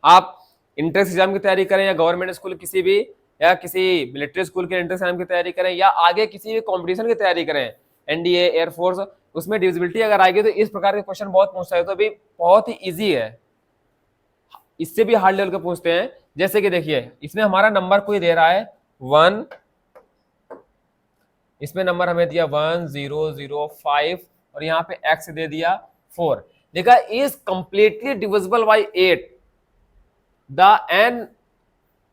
आप इंट्रेंस एग्जाम की तैयारी करें या गवर्नमेंट स्कूल किसी भी या किसी मिलिट्री स्कूल के एंट्रेंस एग्जाम की तैयारी करें या आगे किसी भी कंपटीशन की तैयारी करें, एनडीए एयरफोर्स, उसमें डिविजिबिलिटी अगर आएगी तो इस प्रकार के क्वेश्चन बहुत पूछता है। तो अभी बहुत ही इजी है, इससे भी हार्ड लेवल के पूछते हैं। जैसे कि देखिए इसमें हमारा नंबर कोई दे रहा है 1, इसमें नंबर हमें दिया 1 0 0 5 और यहाँ पे x दे दिया 4, देखा is completely divisible by 8,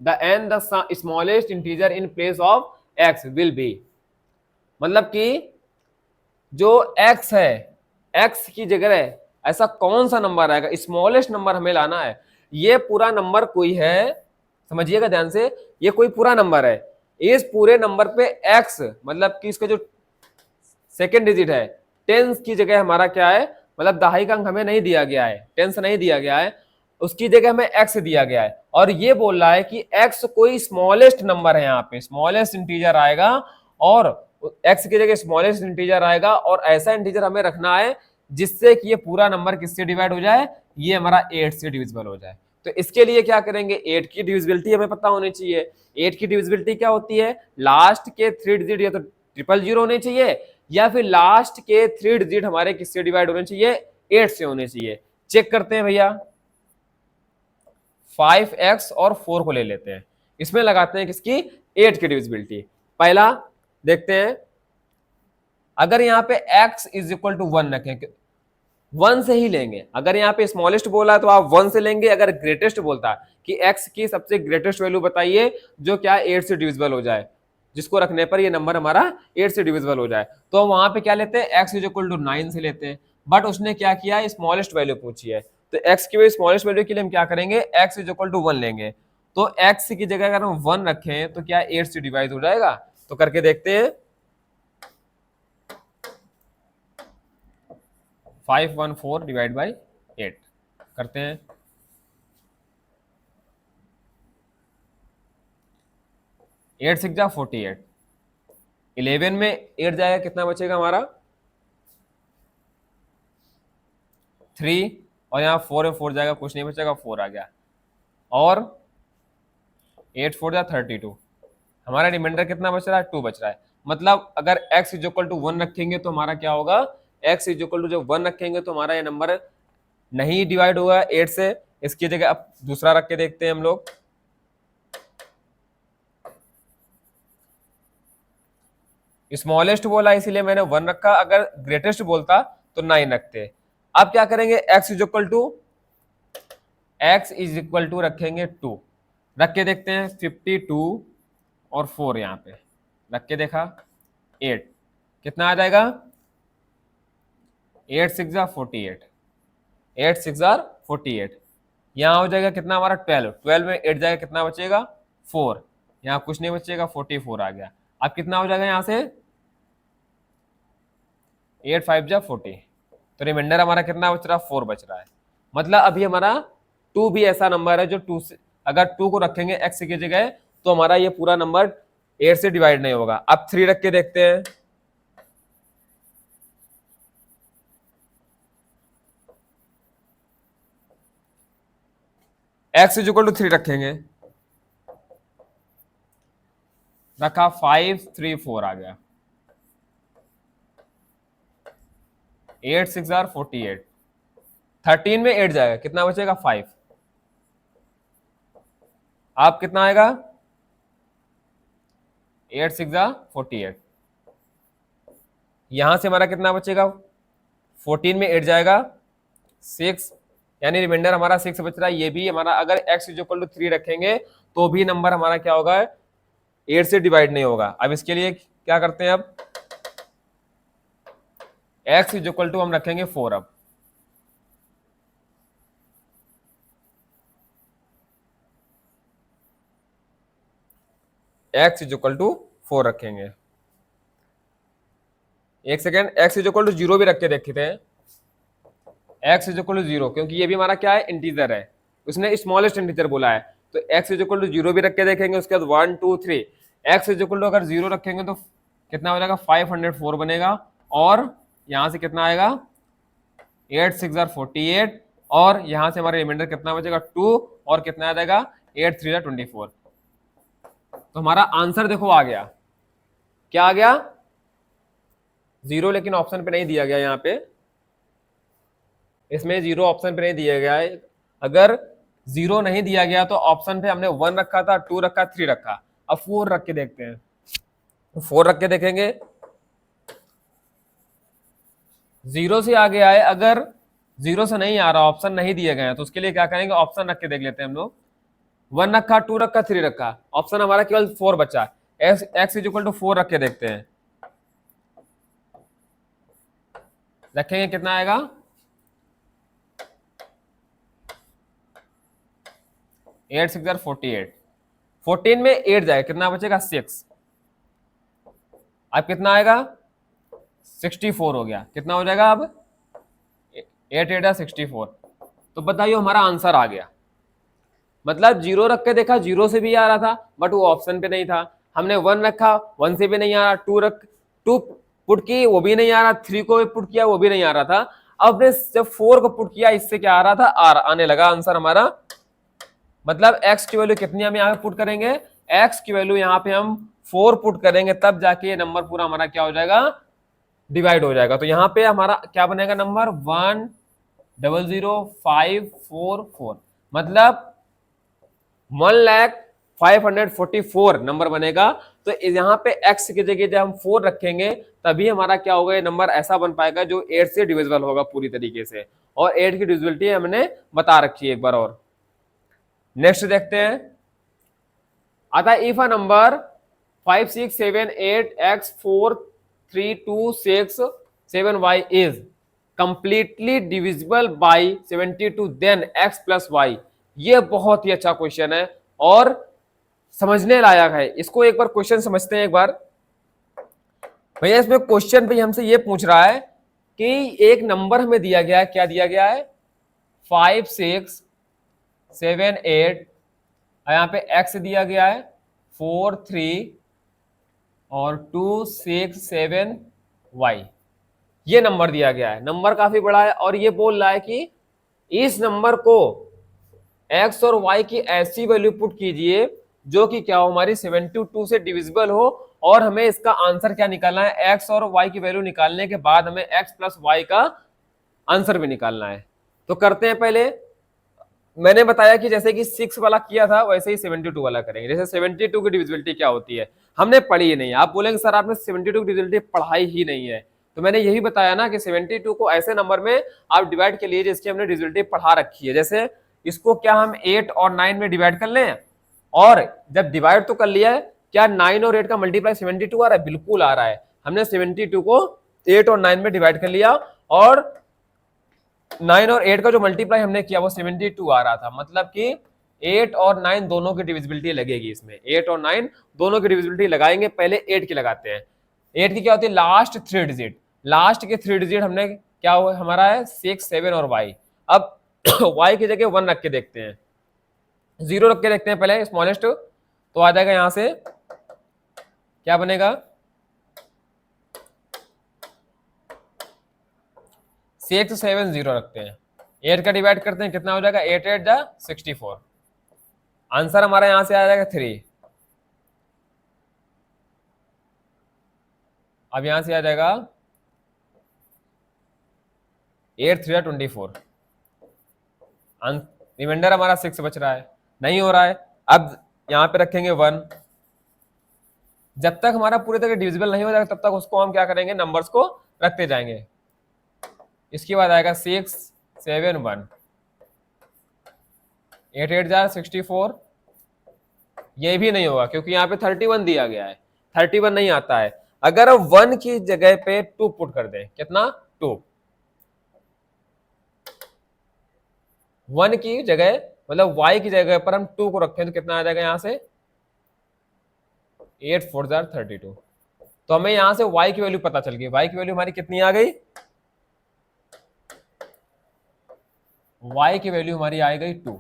the smallest integer in place of x will be, मतलब कि जो x है x की जगह है ऐसा कौन सा नंबर आएगा, स्मॉलेस्ट नंबर हमें लाना है। ये पूरा नंबर कोई है, समझिएगा ध्यान से, ये कोई पूरा नंबर है, इस पूरे नंबर पे x मतलब कि इसका जो सेकेंड डिजिट है टेंस की जगह हमारा क्या है, मतलब दहाई का अंक हमें नहीं दिया गया है, टेंस नहीं दिया गया है, उसकी जगह हमें x दिया गया है और ये बोल रहा है कि x कोई स्मॉलेस्ट नंबर है, यहाँ पे स्मॉलेस्ट इंटीजर आएगा और x की जगह स्मॉलेस्ट इंटीजर आएगा और ऐसा इंटीजर हमें रखना है जिससे कि ये पूरा नंबर किससे डिवाइड हो जाए, ये हमारा 8 से डिविजिबल हो जाए। तो इसके लिए क्या करेंगे 8 की डिविजिबिलिटी हमें पता होनी चाहिए। 8 की डिविजिबिलिटी क्या होती है, लास्ट के 3 डिजिट या तो 000 होने चाहिए या फिर लास्ट के 3 डिजिट हमारे किससे डिवाइड होने चाहिए 8 से होने चाहिए। चेक करते हैं भैया, 5x और 4 को ले लेते हैं, इसमें लगाते हैं किसकी 8 की डिविजिबिलिटी। पहला देखते हैं, अगर यहाँ पे x इज इक्वल टू 1 रखें वन से ही लेंगे। अगर यहाँ पे स्मॉलेस्ट बोला तो आप वन से लेंगे। अगर ग्रेटेस्ट बोलता कि एक्स की सबसे ग्रेटेस्ट वैल्यू बताइए जो क्या 8 से डिविजिबल हो जाए, जिसको रखने पर ये नंबर हमारा 8 से डिविजिबल हो जाए, तो वहां पे क्या लेते हैं, x इज इक्वल टू 9 से लेते हैं। बट उसने क्या किया, स्मॉलेस्ट वैल्यू पूछी है, तो x की स्मॉलेस्ट वैल्यू के लिए हम क्या करेंगे, x इज इक्वल टू 1 लेंगे। तो x की जगह अगर हम 1 रखें तो क्या 8 से डिवाइड हो जाएगा, तो करके देखते हैं। 514 डिवाइड बाई 8 करते हैं। 8 6 जा 48, 11 में 8 जाएगा, कितना बचेगा हमारा 3, और यहाँ 4 में 4 जाएगा, कुछ नहीं बचेगा, 4 आ गया, और 8 4 जा 32, हमारा रिमाइंडर कितना बच रहा है, 2 बच रहा है। मतलब अगर x इज इक्वल टू 1 रखेंगे तो हमारा क्या होगा, x इज इक्वल टू जब 1 रखेंगे तो हमारा ये नंबर नहीं डिवाइड होगा 8 से। इसकी जगह अब दूसरा रख के देखते हैं हम लोग। स्मॉलेस्ट बोला इसीलिए मैंने 1 रखा, अगर ग्रेटेस्ट बोलता तो 9 रखते। अब क्या करेंगे, x इज इक्वल टू रखेंगे 2, रख के देखते हैं। 52 और 4 यहाँ पे रख के देखा, 8 कितना आ जाएगा, 8 6 जा 48, 8 6 जा 48, यहाँ हो जाएगा कितना हमारा 12, 12 में 8 जाएगा, कितना बचेगा 4, यहाँ कुछ नहीं बचेगा, 44 आ गया। अब कितना हो जाएगा यहाँ से, 8 5 जा 40, तो रिमाइंडर हमारा कितना बच रहा है, 4 बच रहा है। मतलब अभी हमारा 2 भी ऐसा नंबर है जो 2 से, अगर 2 को रखेंगे x की जगह तो हमारा ये पूरा नंबर 8 से डिवाइड नहीं होगा। अब 3 रख के देखते हैं। x इज इक्वल टू 3 रखेंगे, रखा 5 3 4 आ गया, 8 6 आर 48, 13 में 8 जाएगा, कितना बचेगा 5, आप कितना आएगा 8 6 जा 48, यहां से हमारा कितना बचेगा, 14 में 8 जाएगा 6, यानी रिमाइंडर हमारा 6 बच रहा है। ये भी हमारा अगर x इज इक्वल टू 3 रखेंगे तो भी नंबर हमारा क्या होगा, 8 से डिवाइड नहीं होगा। अब इसके लिए क्या करते हैं, अब x इज इक्वल टू हम रखेंगे 4, अब x इज इक्वल टू 4 रखेंगे। एक second, x is equal to 0 भी रख के देखते हैं। x इज इक्वल टू 0, क्योंकि ये भी हमारा क्या है, इंटीजर है, उसने स्मॉलेस्ट इंटीजर बोला है, तो x इज इक्वल टू 0 भी रख के देखेंगे। उसके बाद 1 2 3, x इज इक्वल टू अगर 0 रखेंगे तो कितना हो जाएगा, 504 बनेगा, और यहां से कितना आएगा, 8 6 आर 48, और यहां से हमारा रिमाइंडर कितना बचेगा 2, और कितना आ जाएगा 8 3 आर 24। तो हमारा आंसर देखो आ गया, क्या आ गया 0, लेकिन ऑप्शन पे नहीं दिया गया, यहाँ पे इसमें 0 ऑप्शन पे नहीं दिया गया है। अगर 0 नहीं दिया गया तो ऑप्शन पे हमने 1 रखा था, 2 रखा, 3 रखा। अब 4 रख के देखते हैं, 4 रख के देखेंगे, 0 से आगे आए, अगर 0 से नहीं आ रहा, ऑप्शन नहीं दिए गए हैं, तो उसके लिए क्या करेंगे, ऑप्शन रख के देख लेते हैं हम लोग। 1 रखा, 2 रखा, 3 रखा, ऑप्शन हमारा केवल 4 बचा। x इज इक्वल टू 4 रख के देखते हैं, रखेंगे कितना आएगा, 8 6 आर 48, 14 में 8 जाए, कितना बचेगा 6, अब कितना आएगा 64 हो गया, कितना हो जाएगा अब 8 8 64। तो बताइए हमारा आंसर आ गया। मतलब 0 रख के देखा, 0 से भी आ रहा था, बट वो ऑप्शन पे नहीं था। हमने 1 रखा, 1 से भी नहीं आ रहा, 2 पुट की, वो भी नहीं आ रहा, 3 को भी पुट किया, वो भी नहीं आ रहा था। अब जब 4 को पुट किया, इससे क्या आ रहा था, आने लगा आंसर हमारा। मतलब x की वैल्यू कितनी हम यहाँ पे पुट करेंगे, x की वैल्यू यहाँ पे हम 4 पुट करेंगे, तब जाके ये नंबर पूरा हमारा क्या हो जाएगा, डिवाइड हो जाएगा। तो यहाँ पे हमारा क्या बनेगा नंबर 1,00,544, मतलब 1,45,444 544 नंबर बनेगा। तो यहाँ पे x की जगह जब हम 4 रखेंगे तभी हमारा क्या होगा, ये नंबर ऐसा बन पाएगा जो 8 से डिविजिबल होगा पूरी तरीके से, और 8 की डिविजिबिलिटी हमने बता रखी है एक बार और। नेक्स्ट देखते हैं, आता है if a number 5 6 7 8 x 4 3 2 6 7 y is completely divisible by 72 then x plus y। ये बहुत ही अच्छा क्वेश्चन है और समझने लायक है। इसको एक बार क्वेश्चन समझते हैं एक बार। भैया इसमें क्वेश्चन पे हमसे ये पूछ रहा है कि एक नंबर हमें दिया गया है, क्या दिया गया है, 5 6 7 8, यहाँ पे x दिया गया है 4 3 और 2 6 7 y, ये नंबर दिया गया है। नंबर काफी बड़ा है और ये बोल रहा है कि इस नंबर को x और y की ऐसी वैल्यू पुट कीजिए जो कि क्या हो, हमारी 72 से डिविजिबल हो, और हमें इसका आंसर क्या निकालना है, x और y की वैल्यू निकालने के बाद हमें x प्लस y का आंसर भी निकालना है। तो करते हैं। पहले मैंने बताया कि जैसे कि 6 वाला किया था वैसे ही 72 वाला करेंगे। जैसे 72 की डिविजिबिलिटी क्या होती है हमने पढ़ी ही नहीं है। आप बोलेंगे सर आपने 72 की डिविजिबिलिटी पढ़ाई ही नहीं है, तो मैंने यही बताया ना कि 72 को ऐसे नंबर में आप डिवाइड के लिए जिसकी हमने डिविजिबिलिटी पढ़ा रखी है। जैसे इसको क्या हम 8 और 9 में डिवाइड कर लें, और जब डिवाइड तो कर लिया है, क्या 9 और 8 का मल्टीप्लाई 72 आ रहा है? बिल्कुल आ रहा है। हमने 72 को 8 और 9 में डिवाइड कर लिया और 9 और 8 का जो मल्टीप्लाई हमने किया वो 72 आ रहा था। मतलब कि 8 और 9 दोनों की डिविजिबिलिटी लगेगी इसमें। 8 और 9 दोनों की डिविजिबिलिटी लगाएंगे। पहले 8 की लगाते हैं। 8 की क्या होती है, लास्ट 3 डिजिट। लास्ट के 3 डिजिट हमने क्या हुआ हमारा है 6 7 और y। अब y की जगह 1 रख के देखते हैं, 0 रख के देखते हैं पहले स्मॉलेस्ट, तो आ जाएगा यहां से क्या बनेगा 6 7 0 रखते हैं, 8 का डिवाइड करते हैं, कितना हो जाएगा 8 8 जा 64। आंसर हमारा यहां से आ जाएगा 3। अब यहां से आ जाएगा 8 3 24। रिमाइंडर हमारा 6 बच रहा है, नहीं हो रहा है। अब यहां पे रखेंगे 1। जब तक हमारा पूरे तरह डिविजिबल नहीं हो जाएगा तब तक उसको हम क्या करेंगे, नंबर्स को रखते जाएंगे। इसके बाद आएगा 6 7 1, 8 8 जा 64। ये भी नहीं होगा क्योंकि यहाँ पे 31 दिया गया है, 31 नहीं आता है। अगर हम 1 की जगह पे 2 पुट कर दें, कितना 2, 1 की जगह मतलब y की जगह पर हम 2 को रखें तो कितना आ जाएगा यहाँ से 8 4 जा 32। तो हमें यहां से y की वैल्यू पता चल गई। y की वैल्यू हमारी कितनी आ गई, y की वैल्यू हमारी आ गई 2।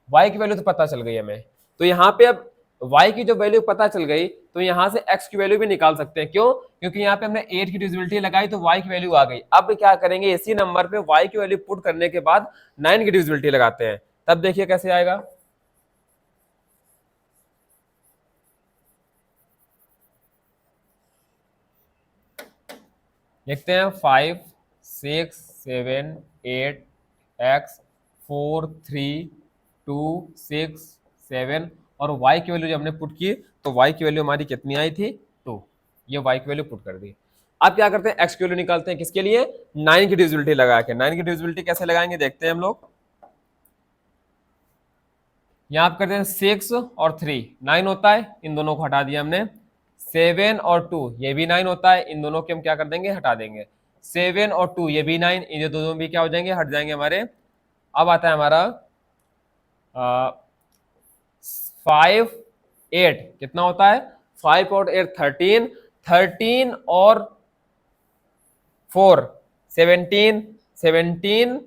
y की वैल्यू तो पता चल गई हमें। तो यहाँ पे अब y की जो वैल्यू पता चल गई तो यहाँ से x की वैल्यू भी निकाल सकते हैं। क्यों? क्योंकि यहाँ पे हमने 8 की डिविजिबिलिटी लगाई तो y की वैल्यू आ गई। अब क्या करेंगे, इसी नंबर पे y की वैल्यू पुट करने के बाद 9 की डिविजिबिलिटी लगाते हैं, तब देखिए कैसे आएगा। लिखते हैं 5 6 7 8 x 4 3 2 6 7 और y की वैल्यू जब हमने पुट की तो y की वैल्यू हमारी कितनी आई थी 2। ये y की वैल्यू पुट कर दी। अब क्या करते हैं, x की वैल्यू निकालते हैं। किसके लिए, 9 की डिविजिबिलिटी लगा के। 9 की डिविजिबिलिटी कैसे लगाएंगे देखते हैं हम लोग। यहाँ आप करते हैं 6 और 3 9 होता है, इन दोनों को हटा दिया हमने। 7 और 2 ये भी 9 होता है, इन दोनों के हम क्या कर देंगे, हटा देंगे। 7 और 2 ये भी 9, ये दोनों भी क्या हो जाएंगे, हट जाएंगे हमारे। अब आता है हमारा 5 8 कितना होता है, 5 और 8 13, 13 और 4 17, 17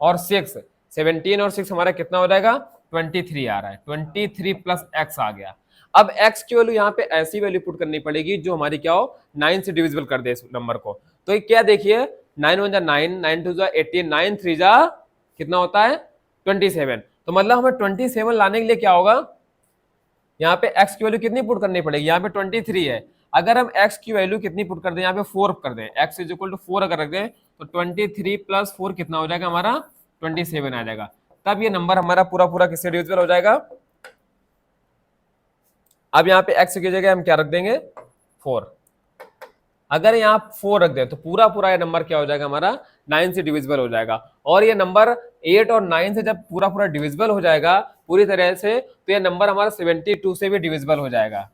और 6, 17 और 6 हमारा कितना हो जाएगा 23 आ रहा है। 23 प्लस x आ गया। अब x की वैल्यू यहाँ पे ऐसी वैल्यू पुट करनी पड़ेगी जो हमारी क्या हो 9 से डिविजिबल कर दे इस नंबर को। तो ये क्या देखिए 9 1 जा 9, 9 2 जा 18, 9 3 जा कितना होता है 27। तो मतलब हमें 27 लाने के लिए क्या होगा, यहाँ पे x की वैल्यू कितनी पुट करनी पड़ेगी, यहाँ पे 23 है। अगर हम x की वैल्यू कितनी पुट कर दें, यहाँ पे 4 कर दें, x इज इक्वल टू 4 अगर रख दें तो 23 प्लस 4 कितना हो जाएगा हमारा 27 आ जाएगा। तब ये नंबर हमारा पूरा पूरा किससे डिविजिबल हो जाएगा, अब यहाँ पे x की जगह हम क्या रख देंगे 4। अगर यहाँ 4 रख दें तो पूरा पूरा ये नंबर क्या हो जाएगा हमारा 9 से डिविजिबल हो जाएगा। और ये नंबर 8 और 9 से जब पूरा पूरा डिविजिबल हो जाएगा पूरी तरह से, तो ये नंबर हमारा 72 से भी डिविजिबल हो जाएगा।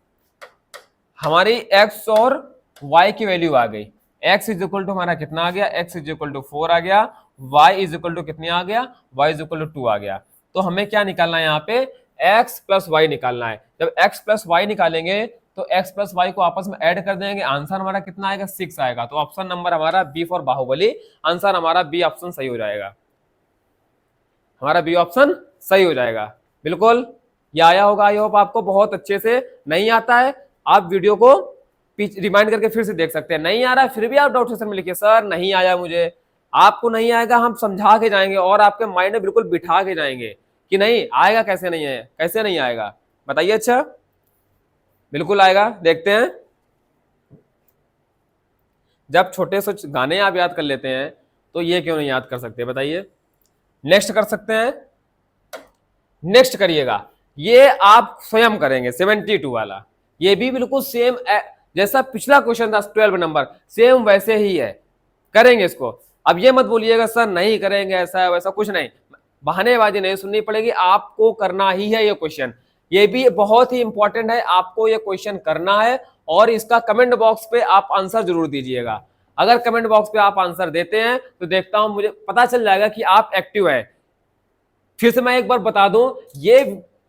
हमारी x और y की वैल्यू आ गई। x इज इक्वल टू हमारा कितना आ गया, x इज इक्वल टू 4 आ गया, y इज इक्वल टू कितने आ गया, y इज इक्वल टू 2 आ गया। तो हमें क्या निकालना है यहाँ पे, x प्लस वाई निकालना है। जब x प्लस वाई निकालेंगे तो x प्लस वाई को आपस में ऐड कर देंगे, आंसर हमारा कितना आएगा 6 आएगा। तो ऑप्शन नंबर हमारा बी फॉर बाहुबली, आंसर हमारा बी ऑप्शन सही हो जाएगा, हमारा बी ऑप्शन सही हो जाएगा। बिल्कुल ये आया होगा, आई होप आपको बहुत अच्छे से। नहीं आता है आप वीडियो को रिमाइंड करके फिर से देख सकते हैं। नहीं आ रहा है फिर भी आप डाउट सेक्शन में लिखिए सर नहीं आया मुझे। आपको नहीं आएगा हम समझा के जाएंगे और आपके माइंड में बिल्कुल बिठा के जाएंगे कि नहीं आएगा, कैसे नहीं है, कैसे नहीं आएगा बताइए। अच्छा बिल्कुल आएगा, देखते हैं। जब छोटे से गाने आप याद कर लेते हैं तो ये क्यों नहीं याद कर सकते बताइए। नेक्स्ट कर सकते हैं, नेक्स्ट करिएगा। ये आप स्वयं करेंगे 72 वाला, ये भी बिल्कुल सेम जैसा पिछला क्वेश्चन था 12 नंबर, सेम वैसे ही है, करेंगे इसको। अब ये मत बोलिएगा सर नहीं करेंगे, ऐसा है वैसा, कुछ नहीं, बहानेबाजी नहीं सुननी पड़ेगी, आपको करना ही है ये क्वेश्चन। ये भी बहुत ही इंपॉर्टेंट है, आपको ये क्वेश्चन करना है और इसका कमेंट बॉक्स पे आप आंसर जरूर दीजिएगा। अगर कमेंट बॉक्स पे आप आंसर देते हैं तो देखता हूं, मुझे पता चल जाएगा कि आप एक्टिव है। फिर से मैं एक बार बता दूं,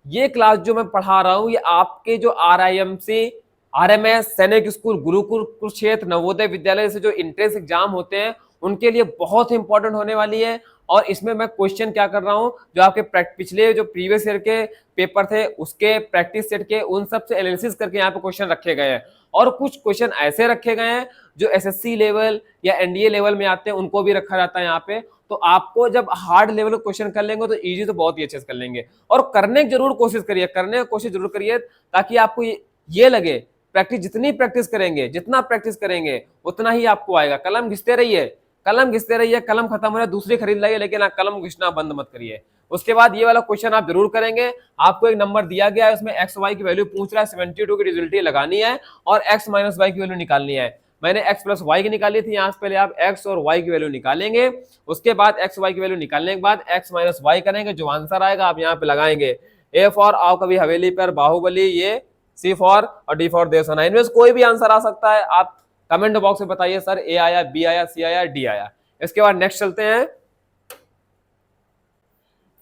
ये क्लास जो मैं पढ़ा रहा हूं ये आपके जो RIMC, RMS, सैनिक स्कूल, गुरुकुल कुरुक्षेत्र, नवोदय विद्यालय से जो एंट्रेंस एग्जाम होते हैं उनके लिए बहुत इंपॉर्टेंट होने वाली है। और इसमें मैं क्वेश्चन क्या कर रहा हूं, जो आपके पिछले जो प्रीवियस ईयर के पेपर थे उसके प्रैक्टिस सेट के उन सब से एनालिसिस करके यहाँ पे क्वेश्चन रखे गए हैं। और कुछ क्वेश्चन ऐसे रखे गए हैं जो SSC लेवल या NDA लेवल में आते हैं, उनको भी रखा जाता है यहाँ पे। तो आपको जब हार्ड लेवल क्वेश्चन कर लेंगे तो इजी तो बहुत ही अच्छे से कर लेंगे। और करने की जरूर कोशिश करिए, करने की कोशिश जरूर करिए, ताकि आपको ये लगे प्रैक्टिस, जितनी प्रैक्टिस करेंगे, जितना प्रैक्टिस करेंगे उतना ही आपको आएगा। कलम घिसते रहिए, कलम घिसते रहिए, कलम खत्म हो रहा है दूसरी खरीद लाइए, लेकिन आप कलम घिसना बंद मत करिए। उसके बाद ये वाला क्वेश्चन आप जरूर करेंगे। आपको एक नंबर दिया गया है, उसमें एक्स वाई की वैल्यू पूछ रहा है, 72 की रिजल्ट लगानी है और एक्स माइनस वाई की वैल्यू निकालनी है। मैंने x प्लस वाई की निकाली थी, यहाँ से पहले आप x और y की वैल्यू निकालेंगे, उसके बाद x y की वैल्यू निकालने के बाद x माइनस वाई करेंगे, जो आंसर आएगा आप यहाँ पे लगाएंगे। A फॉर आओ कभी हवेली पर बाहुबली, ये C फॉर और D फॉर देवसेना। इनमें कोई भी आंसर आ सकता है, आप कमेंट बॉक्स में बताइए सर A आया, B आया, C आया, D आया। इसके बाद नेक्स्ट चलते हैं,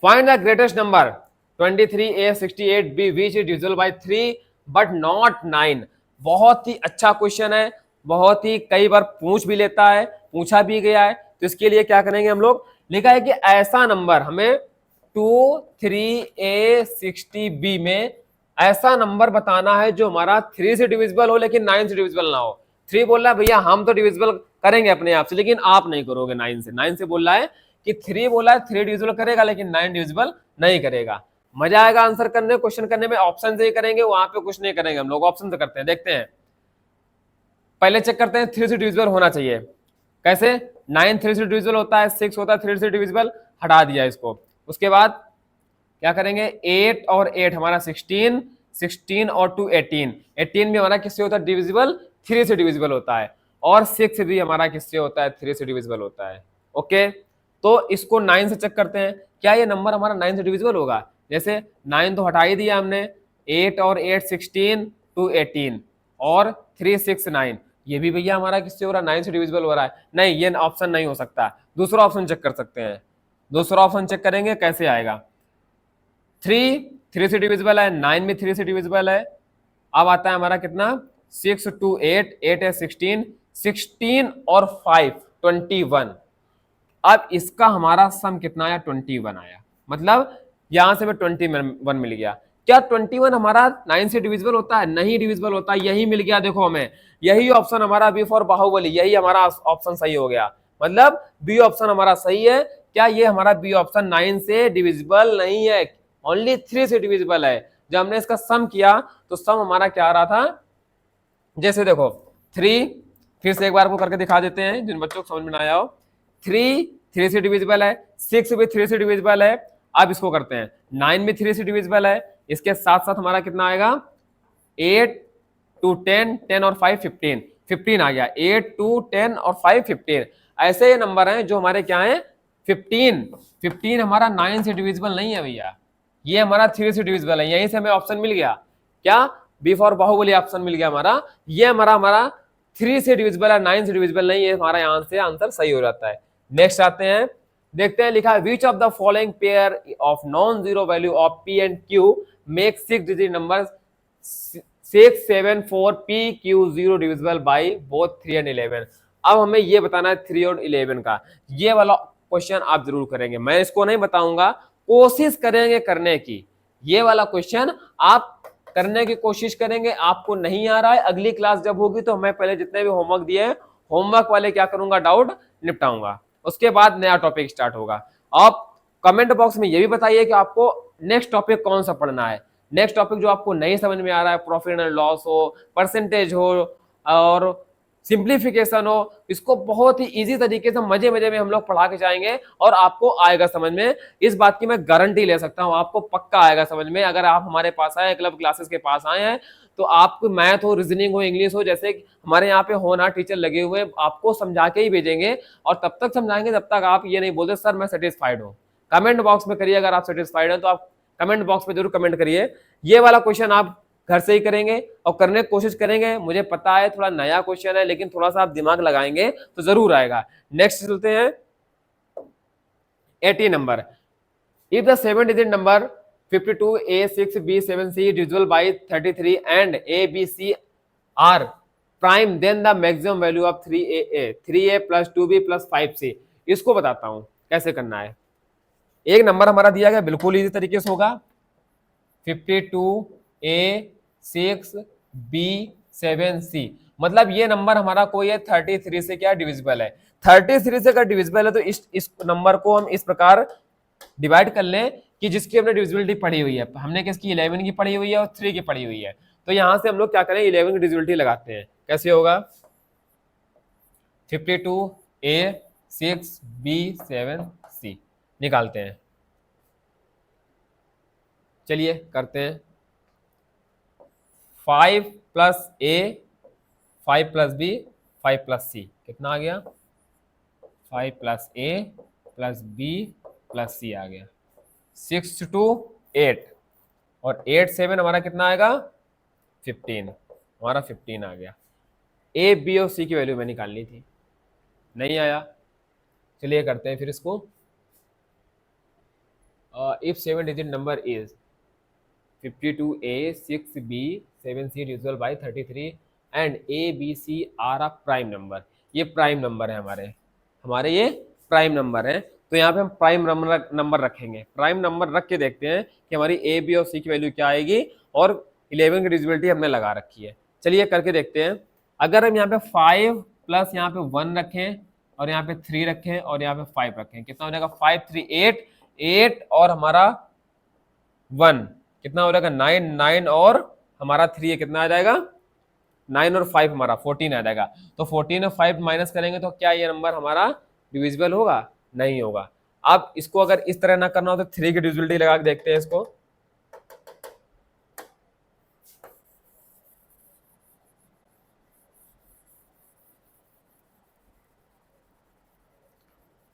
find the greatest number 23A 68B which is divisible by 3 but not 9। बहुत ही अच्छा क्वेश्चन है, बहुत ही कई बार पूछ भी लेता है, पूछा भी गया है। तो इसके लिए क्या करेंगे हम लोग, लिखा है कि ऐसा नंबर हमें 23A 60B में ऐसा नंबर बताना है जो हमारा 3 से डिविजिबल हो लेकिन 9 से डिविजिबल ना हो। 3 बोल रहा है भैया हम तो डिविजिबल करेंगे अपने आप से, लेकिन आप नहीं करोगे 9 से। 9 से बोल रहा है कि 3 बोला है 3 डिविजिबल करेगा लेकिन 9 डिविजिबल नहीं करेगा। मजा आएगा आंसर करने, क्वेश्चन करने में। ऑप्शन से ही करेंगे, वहां पे कुछ नहीं करेंगे हम लोग, ऑप्शन से करते हैं। देखते हैं, पहले चेक करते हैं 3 से डिविजिबल होना चाहिए। कैसे, 9 3 से डिविजिबल होता है, 6 होता है 3 से डिविजिबल, हटा दिया इसको। उसके बाद क्या करेंगे, 8 और 8 हमारा 16, 16 और 2 18, 18 भी हमारा किससे होता है डिविजिबल, 3 से डिविजिबल होता है। और 6 भी हमारा किससे होता है, 3 से डिविजिबल होता है। ओके, तो इसको 9 से चेक करते हैं, क्या ये नंबर हमारा 9 से डिविजिबल होगा। जैसे 9 तो हटा ही दिया हमने, 8 और 8 16, 2 18 और 3 6 9, ये भी भैया हमारा किससे हो रहा है, 9 से डिविजिबल हो रहा है। नहीं, ये ऑप्शन नहीं हो सकता, दूसरा ऑप्शन चेक कर सकते हैं। दूसरा ऑप्शन चेक करेंगे कैसे आएगा, 3 से डिविजिबल है, 9 में 3 से डिविजिबल है। अब आता है हमारा कितना, 6 2 8, 8 है 16, 16 और 5 21। अब इसका हमारा सम कितना आया, 21 आया। मतलब यहां से हमें 21 मिल गया। क्या 21 हमारा 9 से डिविजिबल होता है, नहीं डिविजिबल होता, यही मिल गया। देखो हमें यही ऑप्शन हमारा बी फॉर बाहुबली, यही हमारा ऑप्शन सही हो गया। मतलब बी ऑप्शन हमारा सही है। क्या ये हमारा बी ऑप्शन 9 से डिविजिबल नहीं है, ओनली 3 से डिविजिबल है। जब हमने इसका सम किया तो सम हमारा क्या आ रहा था, जैसे देखो 3, फिर से एक बार को करके दिखा देते हैं जिन बच्चों को समझ में ना आया हो। 3 से डिविजिबल है, 6 भी 3 से डिविजिबल है। अब इसको करते हैं, 9 भी 3 से डिविजिबल है, इसके साथ साथ हमारा कितना आएगा, 8 2 10, 10 और 5 15, 15 आ गया। 8 2 10 और 5 15, ऐसे ये नंबर हैं जो हमारे क्या हैं 15। 15 हमारा 9 से डिविजिबल नहीं है भैया, ये हमारा 3 से डिविजिबल है। यहीं से हमें ऑप्शन मिल गया क्या, बी फॉर बाहुबली ऑप्शन मिल गया हमारा। ये हमारा 3 से डिविजिबल है, 9 से डिविजिबल नहीं है, हमारा यहाँ से आंसर सही हो जाता है। नेक्स्ट आते हैं, देखते हैं लिखा है विच of the following pair of non zero value of P and Q make 6 digit number 6 7 4 P Q 0 divisible by both 3 and 11। अब हमें ये बताना है 3 और 11 का, ये वाला क्वेश्चन आप जरूर करेंगे, मैं इसको नहीं बताऊंगा, कोशिश करेंगे करने की। ये वाला क्वेश्चन आप करने की कोशिश करेंगे, आपको नहीं आ रहा है, अगली क्लास जब होगी तो मैं पहले जितने भी होमवर्क दिए हैं होमवर्क वाले क्या करूंगा, डाउट निपटाऊंगा, उसके बाद नया टॉपिक स्टार्ट होगा। आप कमेंट बॉक्स में ये भी बताइए कि आपको नेक्स्ट टॉपिक कौन सा पढ़ना है। नेक्स्ट टॉपिक जो आपको नहीं समझ में आ रहा है, प्रॉफिट एंड लॉस हो, परसेंटेज हो और सिंप्लीफिकेशन हो, इसको बहुत ही इजी तरीके से मजे मजे में हम लोग पढ़ा के जाएंगे और आपको आएगा समझ में। इस बात की मैं गारंटी ले सकता हूं, आपको पक्का आएगा समझ में। अगर आप हमारे पास आए, क्लब क्लासेस के पास आए हैं, तो आपको मैथ हो, रीजनिंग हो, इंग्लिश हो, जैसे हमारे यहाँ पे होनहार टीचर लगे हुए हैं, आपको समझा के ही भेजेंगे और तब तक समझाएंगे जब तक आप ये नहीं बोलते सर मैं सेटिस्फाइड हूँ। कमेंट बॉक्स में करिए, अगर आप सेटिस्फाइड हैं तो आप कमेंट बॉक्स में जरूर कमेंट करिए। ये वाला क्वेश्चन आप घर से ही करेंगे और करने की कोशिश करेंगे, मुझे पता है थोड़ा नया क्वेश्चन है, लेकिन थोड़ा सा आप दिमाग लगाएंगे तो जरूर आएगा। नेक्स्ट चलते हैं 80 number. If the 7 digit number 52 A 6 B 7 C divisible by 33 and A B C are prime, then the maximum value of 3A plus 2B plus 5C। इसको बताता हूं कैसे करना है। एक नंबर हमारा दिया गया, बिल्कुल इजी तरीके से होगा, 52 A 6 B 7 C, मतलब ये नंबर हमारा कोई है 33 से क्या डिविजिबल है। 33 से अगर डिविजिबल है तो इस नंबर को हम इस प्रकार डिवाइड कर लें कि जिसकी हमने डिविजिबिलिटी पढ़ी हुई है, हमने किसकी 11 की पढ़ी हुई है और 3 की पढ़ी हुई है, तो यहां से हम लोग क्या करें 11 की डिविजिबिलिटी लगाते हैं। कैसे होगा, 52 A 6 B 7 C निकालते हैं। चलिए करते हैं, 5 plus A 5 plus B 5 plus C कितना आ गया, 5 plus A plus B plus C आ गया। 6 2 8 और 8 7 हमारा कितना आएगा 15, हमारा 15 आ गया। A B और C की वैल्यू में निकालनी थी, नहीं आया। चलिए करते हैं फिर इसको। If 7 digit number is 52 A 6 B 7 C divisible by 33 and A B C are a prime number. ये प्राइम नंबर है हमारे ये प्राइम नंबर है, तो यहाँ पे हम प्राइम नंबर रखेंगे। प्राइम नंबर रख के देखते हैं कि हमारी ए बी और सी की वैल्यू क्या आएगी, और 11 की डिविजिबिलिटी हमने लगा रखी है। चलिए करके देखते हैं। अगर हम यहाँ पे 5 प्लस यहाँ पे 1 रखें और यहाँ पे 3 रखें और यहाँ पे 5 रखें, कितना हो जाएगा 5 3 8, 8 और हमारा 1 कितना हो जाएगा 9, 9 और हमारा 3 कितना आ जाएगा 9 और 5 हमारा 14 आ जाएगा। तो 14 और 5 माइनस करेंगे तो क्या ये नंबर हमारा डिविजिबल होगा, नहीं होगा। अब इसको अगर इस तरह ना करना हो तो 3 की डिविजिबिलिटी लगा के देखते हैं इसको।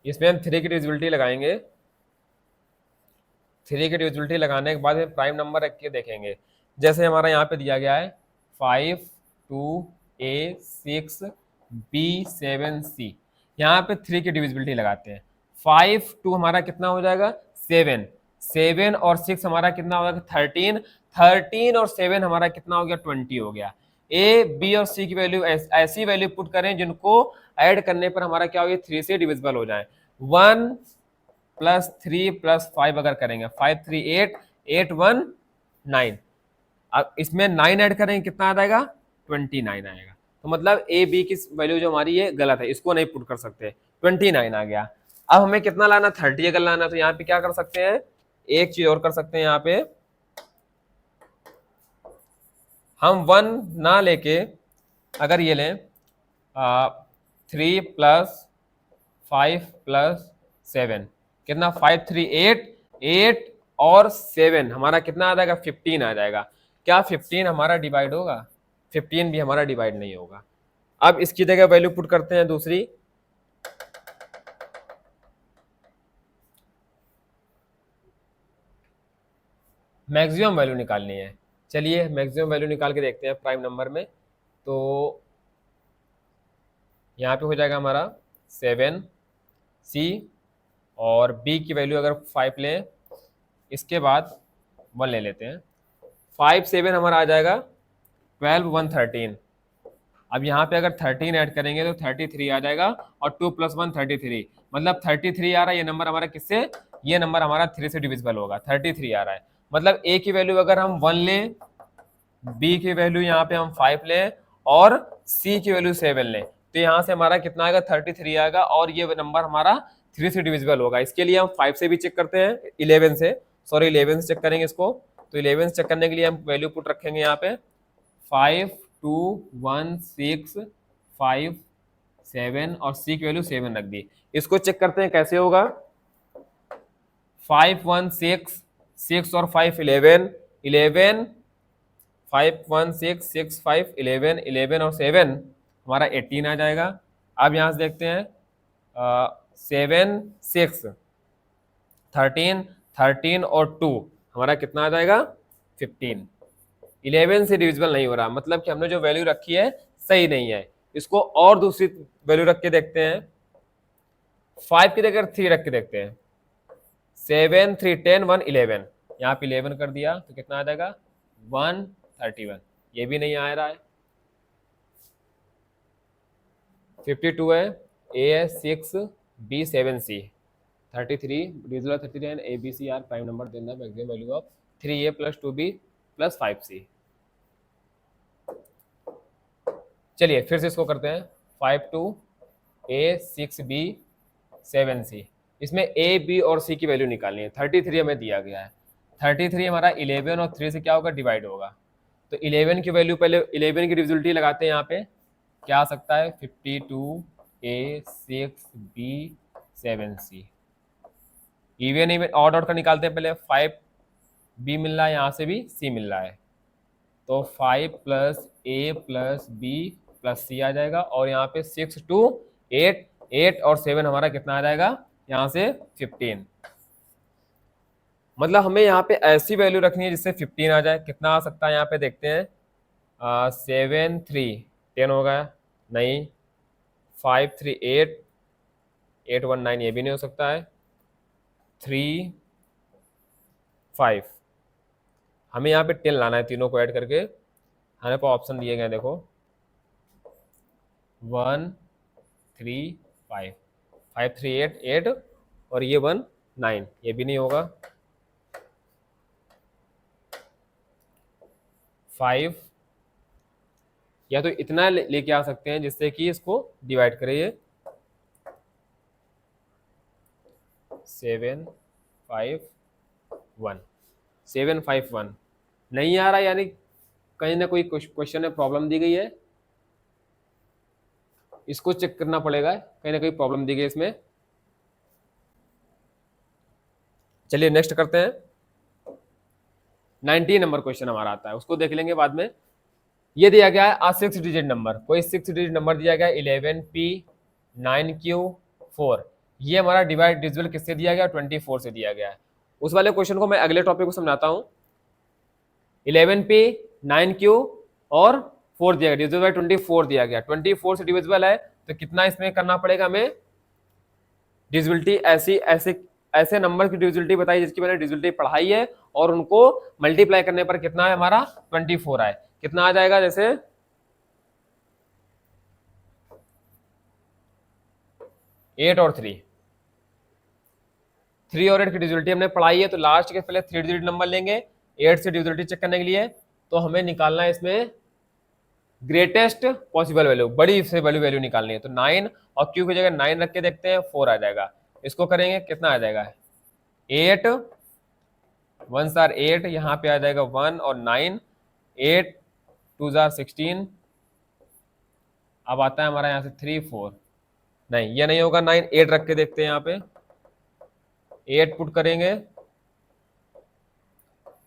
इसमें हम 3 की डिविजिबिलिटी लगाएंगे। 3 की डिविजिबिलिटी लगाने के बाद प्राइम नंबर रख के देखेंगे। जैसे हमारा यहाँ पे दिया गया है 5 2 A 6 B 7 C, यहाँ पे 3 की डिविजिबिलिटी लगाते हैं। 5 2 हमारा कितना हो जाएगा 7, 7 और 6 हमारा कितना हो जाएगा 13, 13 और 7 हमारा कितना हो गया 20 हो गया। ए बी और सी की वैल्यू ऐसी वैल्यू पुट करें जिनको ऐड करने पर हमारा क्या हो गया 3 से डिविजिबल हो जाए। 1 प्लस 3 प्लस 5 अगर करेंगे 5 3 8, 8 1 9, अब इसमें 9 ऐड करेंगे कितना आ जाएगा 29 आएगा। तो मतलब ए बी की वैल्यू जो हमारी ये गलत है, इसको नहीं पुट कर सकते, 29 आ गया। अब हमें कितना लाना 30 अगर लाना, तो यहाँ पे क्या कर सकते हैं, एक चीज और कर सकते हैं। यहाँ पे हम 1 ना लेके अगर ये लें 3 प्लस 5 प्लस 7 कितना 5 3 8, 8 और 7 हमारा कितना आ जाएगा 15 आ जाएगा। क्या 15 हमारा डिवाइड होगा? 15 भी हमारा डिवाइड नहीं होगा। अब इसकी जगह वैल्यू पुट करते हैं दूसरी, मैक्सिमम वैल्यू निकालनी है। चलिए मैक्सिमम वैल्यू निकाल के देखते हैं प्राइम नंबर में। तो यहाँ पे हो जाएगा हमारा 7C, और B की वैल्यू अगर 5 लें, इसके बाद 1 ले लेते हैं। 5 7 हमारा आ जाएगा 12 1 13। अब यहाँ पे अगर 13 ऐड करेंगे तो 33 आ जाएगा, और 2 + 1 33, मतलब 33 आ रहा है। ये नंबर हमारा किससे? ये नंबर हमारा 3 से डिविजिबल होगा, 33 आ रहा है। मतलब A की वैल्यू अगर हम 1 लें, B की वैल्यू यहाँ पे हम 5 लें, और C की वैल्यू 7 लें, तो यहाँ से हमारा कितना आएगा? 33 आएगा, और ये नंबर हमारा 3 से डिविजिबल होगा। इसके लिए हम 5 से भी चेक करते हैं, 11 से, सॉरी 11 से चेक करेंगे इसको। तो 11 चेक करने के लिए हम वैल्यू पुट रखेंगे यहाँ पे 5 2 1 6 5 7, और C की वैल्यू 7 रख दी। इसको चेक करते हैं कैसे होगा। 5 1 6, 6 और 5 11, 11 5 1 6 6 5 11, 11 और 7 हमारा 18 आ जाएगा। अब यहाँ से देखते हैं 7 6 13, 13 और 2 हमारा कितना आ जाएगा? 15। 11 से डिविजिबल नहीं हो रहा, मतलब कि हमने जो वैल्यू रखी है सही नहीं है। इसको और दूसरी वैल्यू रख के देखते हैं, 5 की जगह 3 रख के देखते हैं। 7 3 10 1 11, यहाँ पे 11 कर दिया तो कितना आ जाएगा? 131। ये भी नहीं आ रहा है। 52 है, A है 6, B 7C, 33 divisible 33 and ABC are prime number, then the maximum value of 3A + 2B + 5C। चलिए फिर से इसको करते हैं, 5 2 A 6B 7C। इसमें A B और C की वैल्यू निकालनी है। 33 हमें दिया गया है, 33 हमारा 11 और 3 से क्या होगा? डिवाइड होगा। तो 11 की वैल्यू, पहले 11 की डिविजिबिलिटी लगाते हैं। यहाँ पे क्या आ सकता है? 52 A 6 B 7C। Even even odd odd का निकालते हैं पहले। 5 B मिल रहा है, यहाँ से भी C मिल रहा है, तो 5 + A + B + C आ जाएगा। और यहाँ पे 6 2 8, 8 और 7 हमारा कितना आ जाएगा? यहाँ से 15। मतलब हमें यहाँ पे ऐसी वैल्यू रखनी है जिससे 15 आ जाए। कितना आ सकता है यहाँ पे देखते हैं। 7 3 10 होगा, नहीं। 5 3 8, 8 1 9, ये भी नहीं हो सकता है। 3 5, हमें यहाँ पे 10 लाना है, तीनों को ऐड करके। हमें पे ऑप्शन दिए गए, देखो 1 3 5, 5 3 8 8, और ये 1 9, ये भी नहीं होगा। 5, या तो इतना लेके आ सकते हैं जिससे कि इसको डिवाइड करे। ये 7 5 1, 7 5 1 नहीं आ रहा, यानी कहीं ना कोई क्वेश्चन में प्रॉब्लम दी गई है। इसको चेक करना पड़ेगा, कहीं ना कहीं प्रॉब्लम दी गई इसमें। चलिए नेक्स्ट करते हैं। 19 नंबर क्वेश्चन हमारा आता है, उसको देख लेंगे बाद में। ये दिया गया है 6 डिजिट नंबर, कोई 6 डिजिट नंबर दिया गया है 11P 9Q 4। ये हमारा डिवाइड डिविजिबल किससे दिया गया? 24 से दिया गया है। उस वाले क्वेश्चन को मैं अगले टॉपिक को समझाता हूँ। 11P 9Q और 4 दिया गया, डिविजिबल बाय 24 दिया गया। 24 से डिविजिबल है तो कितना इसमें करना पड़ेगा हमें? डिविजिबिलिटी ऐसे नंबर की डिविजिबिलिटी बताई जिसकी मैंने डिविजिबिलिटी पढ़ाई है, और उनको मल्टीप्लाई करने पर कितना है हमारा? 24 आए। कितना आ जाएगा? जैसे 8 और 3, 3 और 8 की डिविजिबिलिटी हमने पढ़ाई है, तो लास्ट के पहले 3 डिजिट नंबर लेंगे 8 से डिविजिबिलिटी चेक करने के लिए। तो हमें निकालना है इसमें ग्रेटेस्ट पॉसिबल वैल्यू, बड़ी से बड़ी वैल्यू निकालनी है। तो 9 और Q की जगह 9 रख के देखते हैं, 4 आ जाएगा। इसको करेंगे, कितना आ जाएगा? 8 1 * 8, यहाँ पे आ जाएगा 1 और 9, 8 2 * 16। अब आता है हमारा यहाँ से 3 4, नहीं ये नहीं होगा। 9 8 रख के देखते हैं, यहाँ पे 8 पुट करेंगे,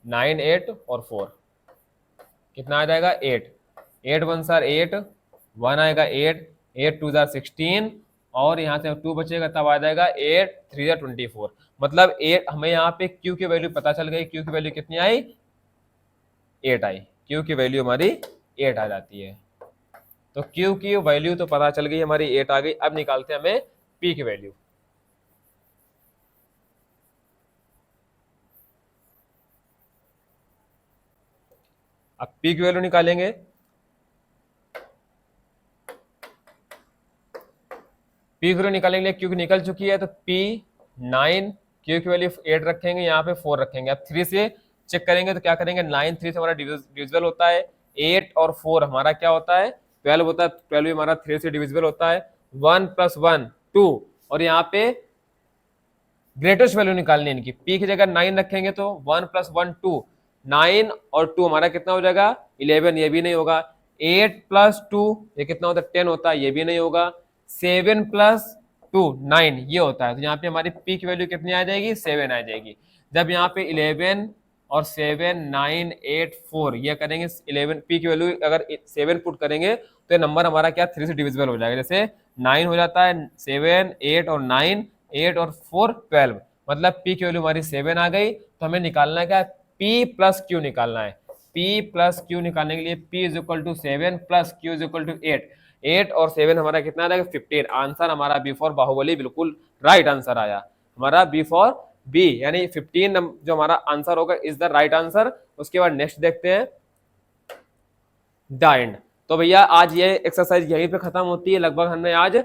9 8 और 4, कितना आ जाएगा 8, 8 1 सर 8, 1 आएगा 8, 8 2 जार 16 और यहाँ से 2 बचेगा तब आ जाएगा 8 3 जार 24। मतलब 8 हमें यहाँ पे Q की वैल्यू पता चल गई। Q की वैल्यू कितनी आई 8 आई। Q की वैल्यू हमारी 8 आ जाती है। तो Q की वैल्यू तो पता चल गई हमारी 8 आ गई। अब निकालते हैं हमें P की वैल्यू। अब P की वैल्यू निकालेंगे। P की वैल्यू निकालने के लिए Q की निकल चुकी है तो P 9, Q की वैल्यू 8 रखेंगे, यहाँ पे 4 रखेंगे। अब 3 से चेक करेंगे तो क्या करेंगे, 9 3 से हमारा डिविजिबल होता है, 8 और 4 हमारा क्या होता है 12 होता है, 12 भी हमारा 3 से डिविजिबल होता है। 1 + 1 2 और यहाँ पे ग्रेटेस्ट वैल्यू निकालनी है इनकी। P की जगह 9 रखेंगे तो 1 + 1 2, 9 और 2 हमारा कितना हो जाएगा 11, ये भी नहीं होगा। 8 + 2 ये कितना होता है 10 होता है, ये भी नहीं होगा। 7 + 2 9 ये होता है। तो यहाँ पे हमारी P की वैल्यू कितनी आ जाएगी 7 आ जाएगी। जब यहाँ पे 11 और 7 9 8 4 ये करेंगे 11 P की वैल्यू अगर 7 पुट करेंगे तो ये नंबर हमारा क्या 3 से डिविजिबल हो जाएगा। जैसे 9 हो जाता है 7 8 और 9, 8 और 4 12, मतलब P की वैल्यू हमारी 7 आ गई। तो हमें निकालना क्या है P + Q निकालना है। P + Q निकालने के लिए P = 7 + Q = 8, 8 और 7 हमारा कितना आ जाएगा 15। आंसर हमारा बी फॉर बाहुबली बिल्कुल राइट आंसर आया हमारा बी फॉर बी, यानी 15 जो हमारा आंसर होगा इज द राइट आंसर। उसके बाद नेक्स्ट देखते हैं द एंड। तो भैया आज ये एक्सरसाइज यहीं पे खत्म होती है। लगभग हमने आज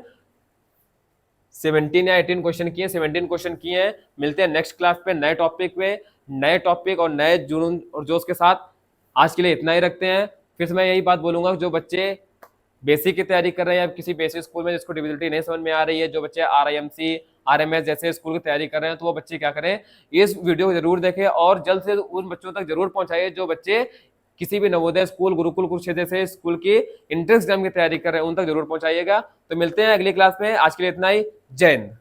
17 या 18 क्वेश्चन किए, 17 क्वेश्चन किए हैं। मिलते हैं नेक्स्ट क्लास पे नए टॉपिक पे, नए टॉपिक और नए जुनून और जोश के साथ। आज के लिए इतना ही रखते हैं। फिर से मैं यही बात बोलूंगा, जो बच्चे बेसिक की तैयारी कर रहे हैं किसी बेसिक स्कूल में जिसको डिविजिबिलिटी नहीं समझ में आ रही है, जो बच्चे RIMC RMS जैसे स्कूल की तैयारी कर रहे हैं, तो वो बच्चे क्या करें इस वीडियो को जरूर देखें और जल्द से उन बच्चों तक जरूर पहुंचाइए जो बच्चे किसी भी नवोदय स्कूल, गुरुकुल, कुरुक्षेत्र से स्कूल की एंट्रेंस एग्जाम की तैयारी कर रहे हैं, उन तक जरूर पहुंचाइएगा। तो मिलते हैं अगली क्लास में। आज के लिए इतना ही। जय हिंद।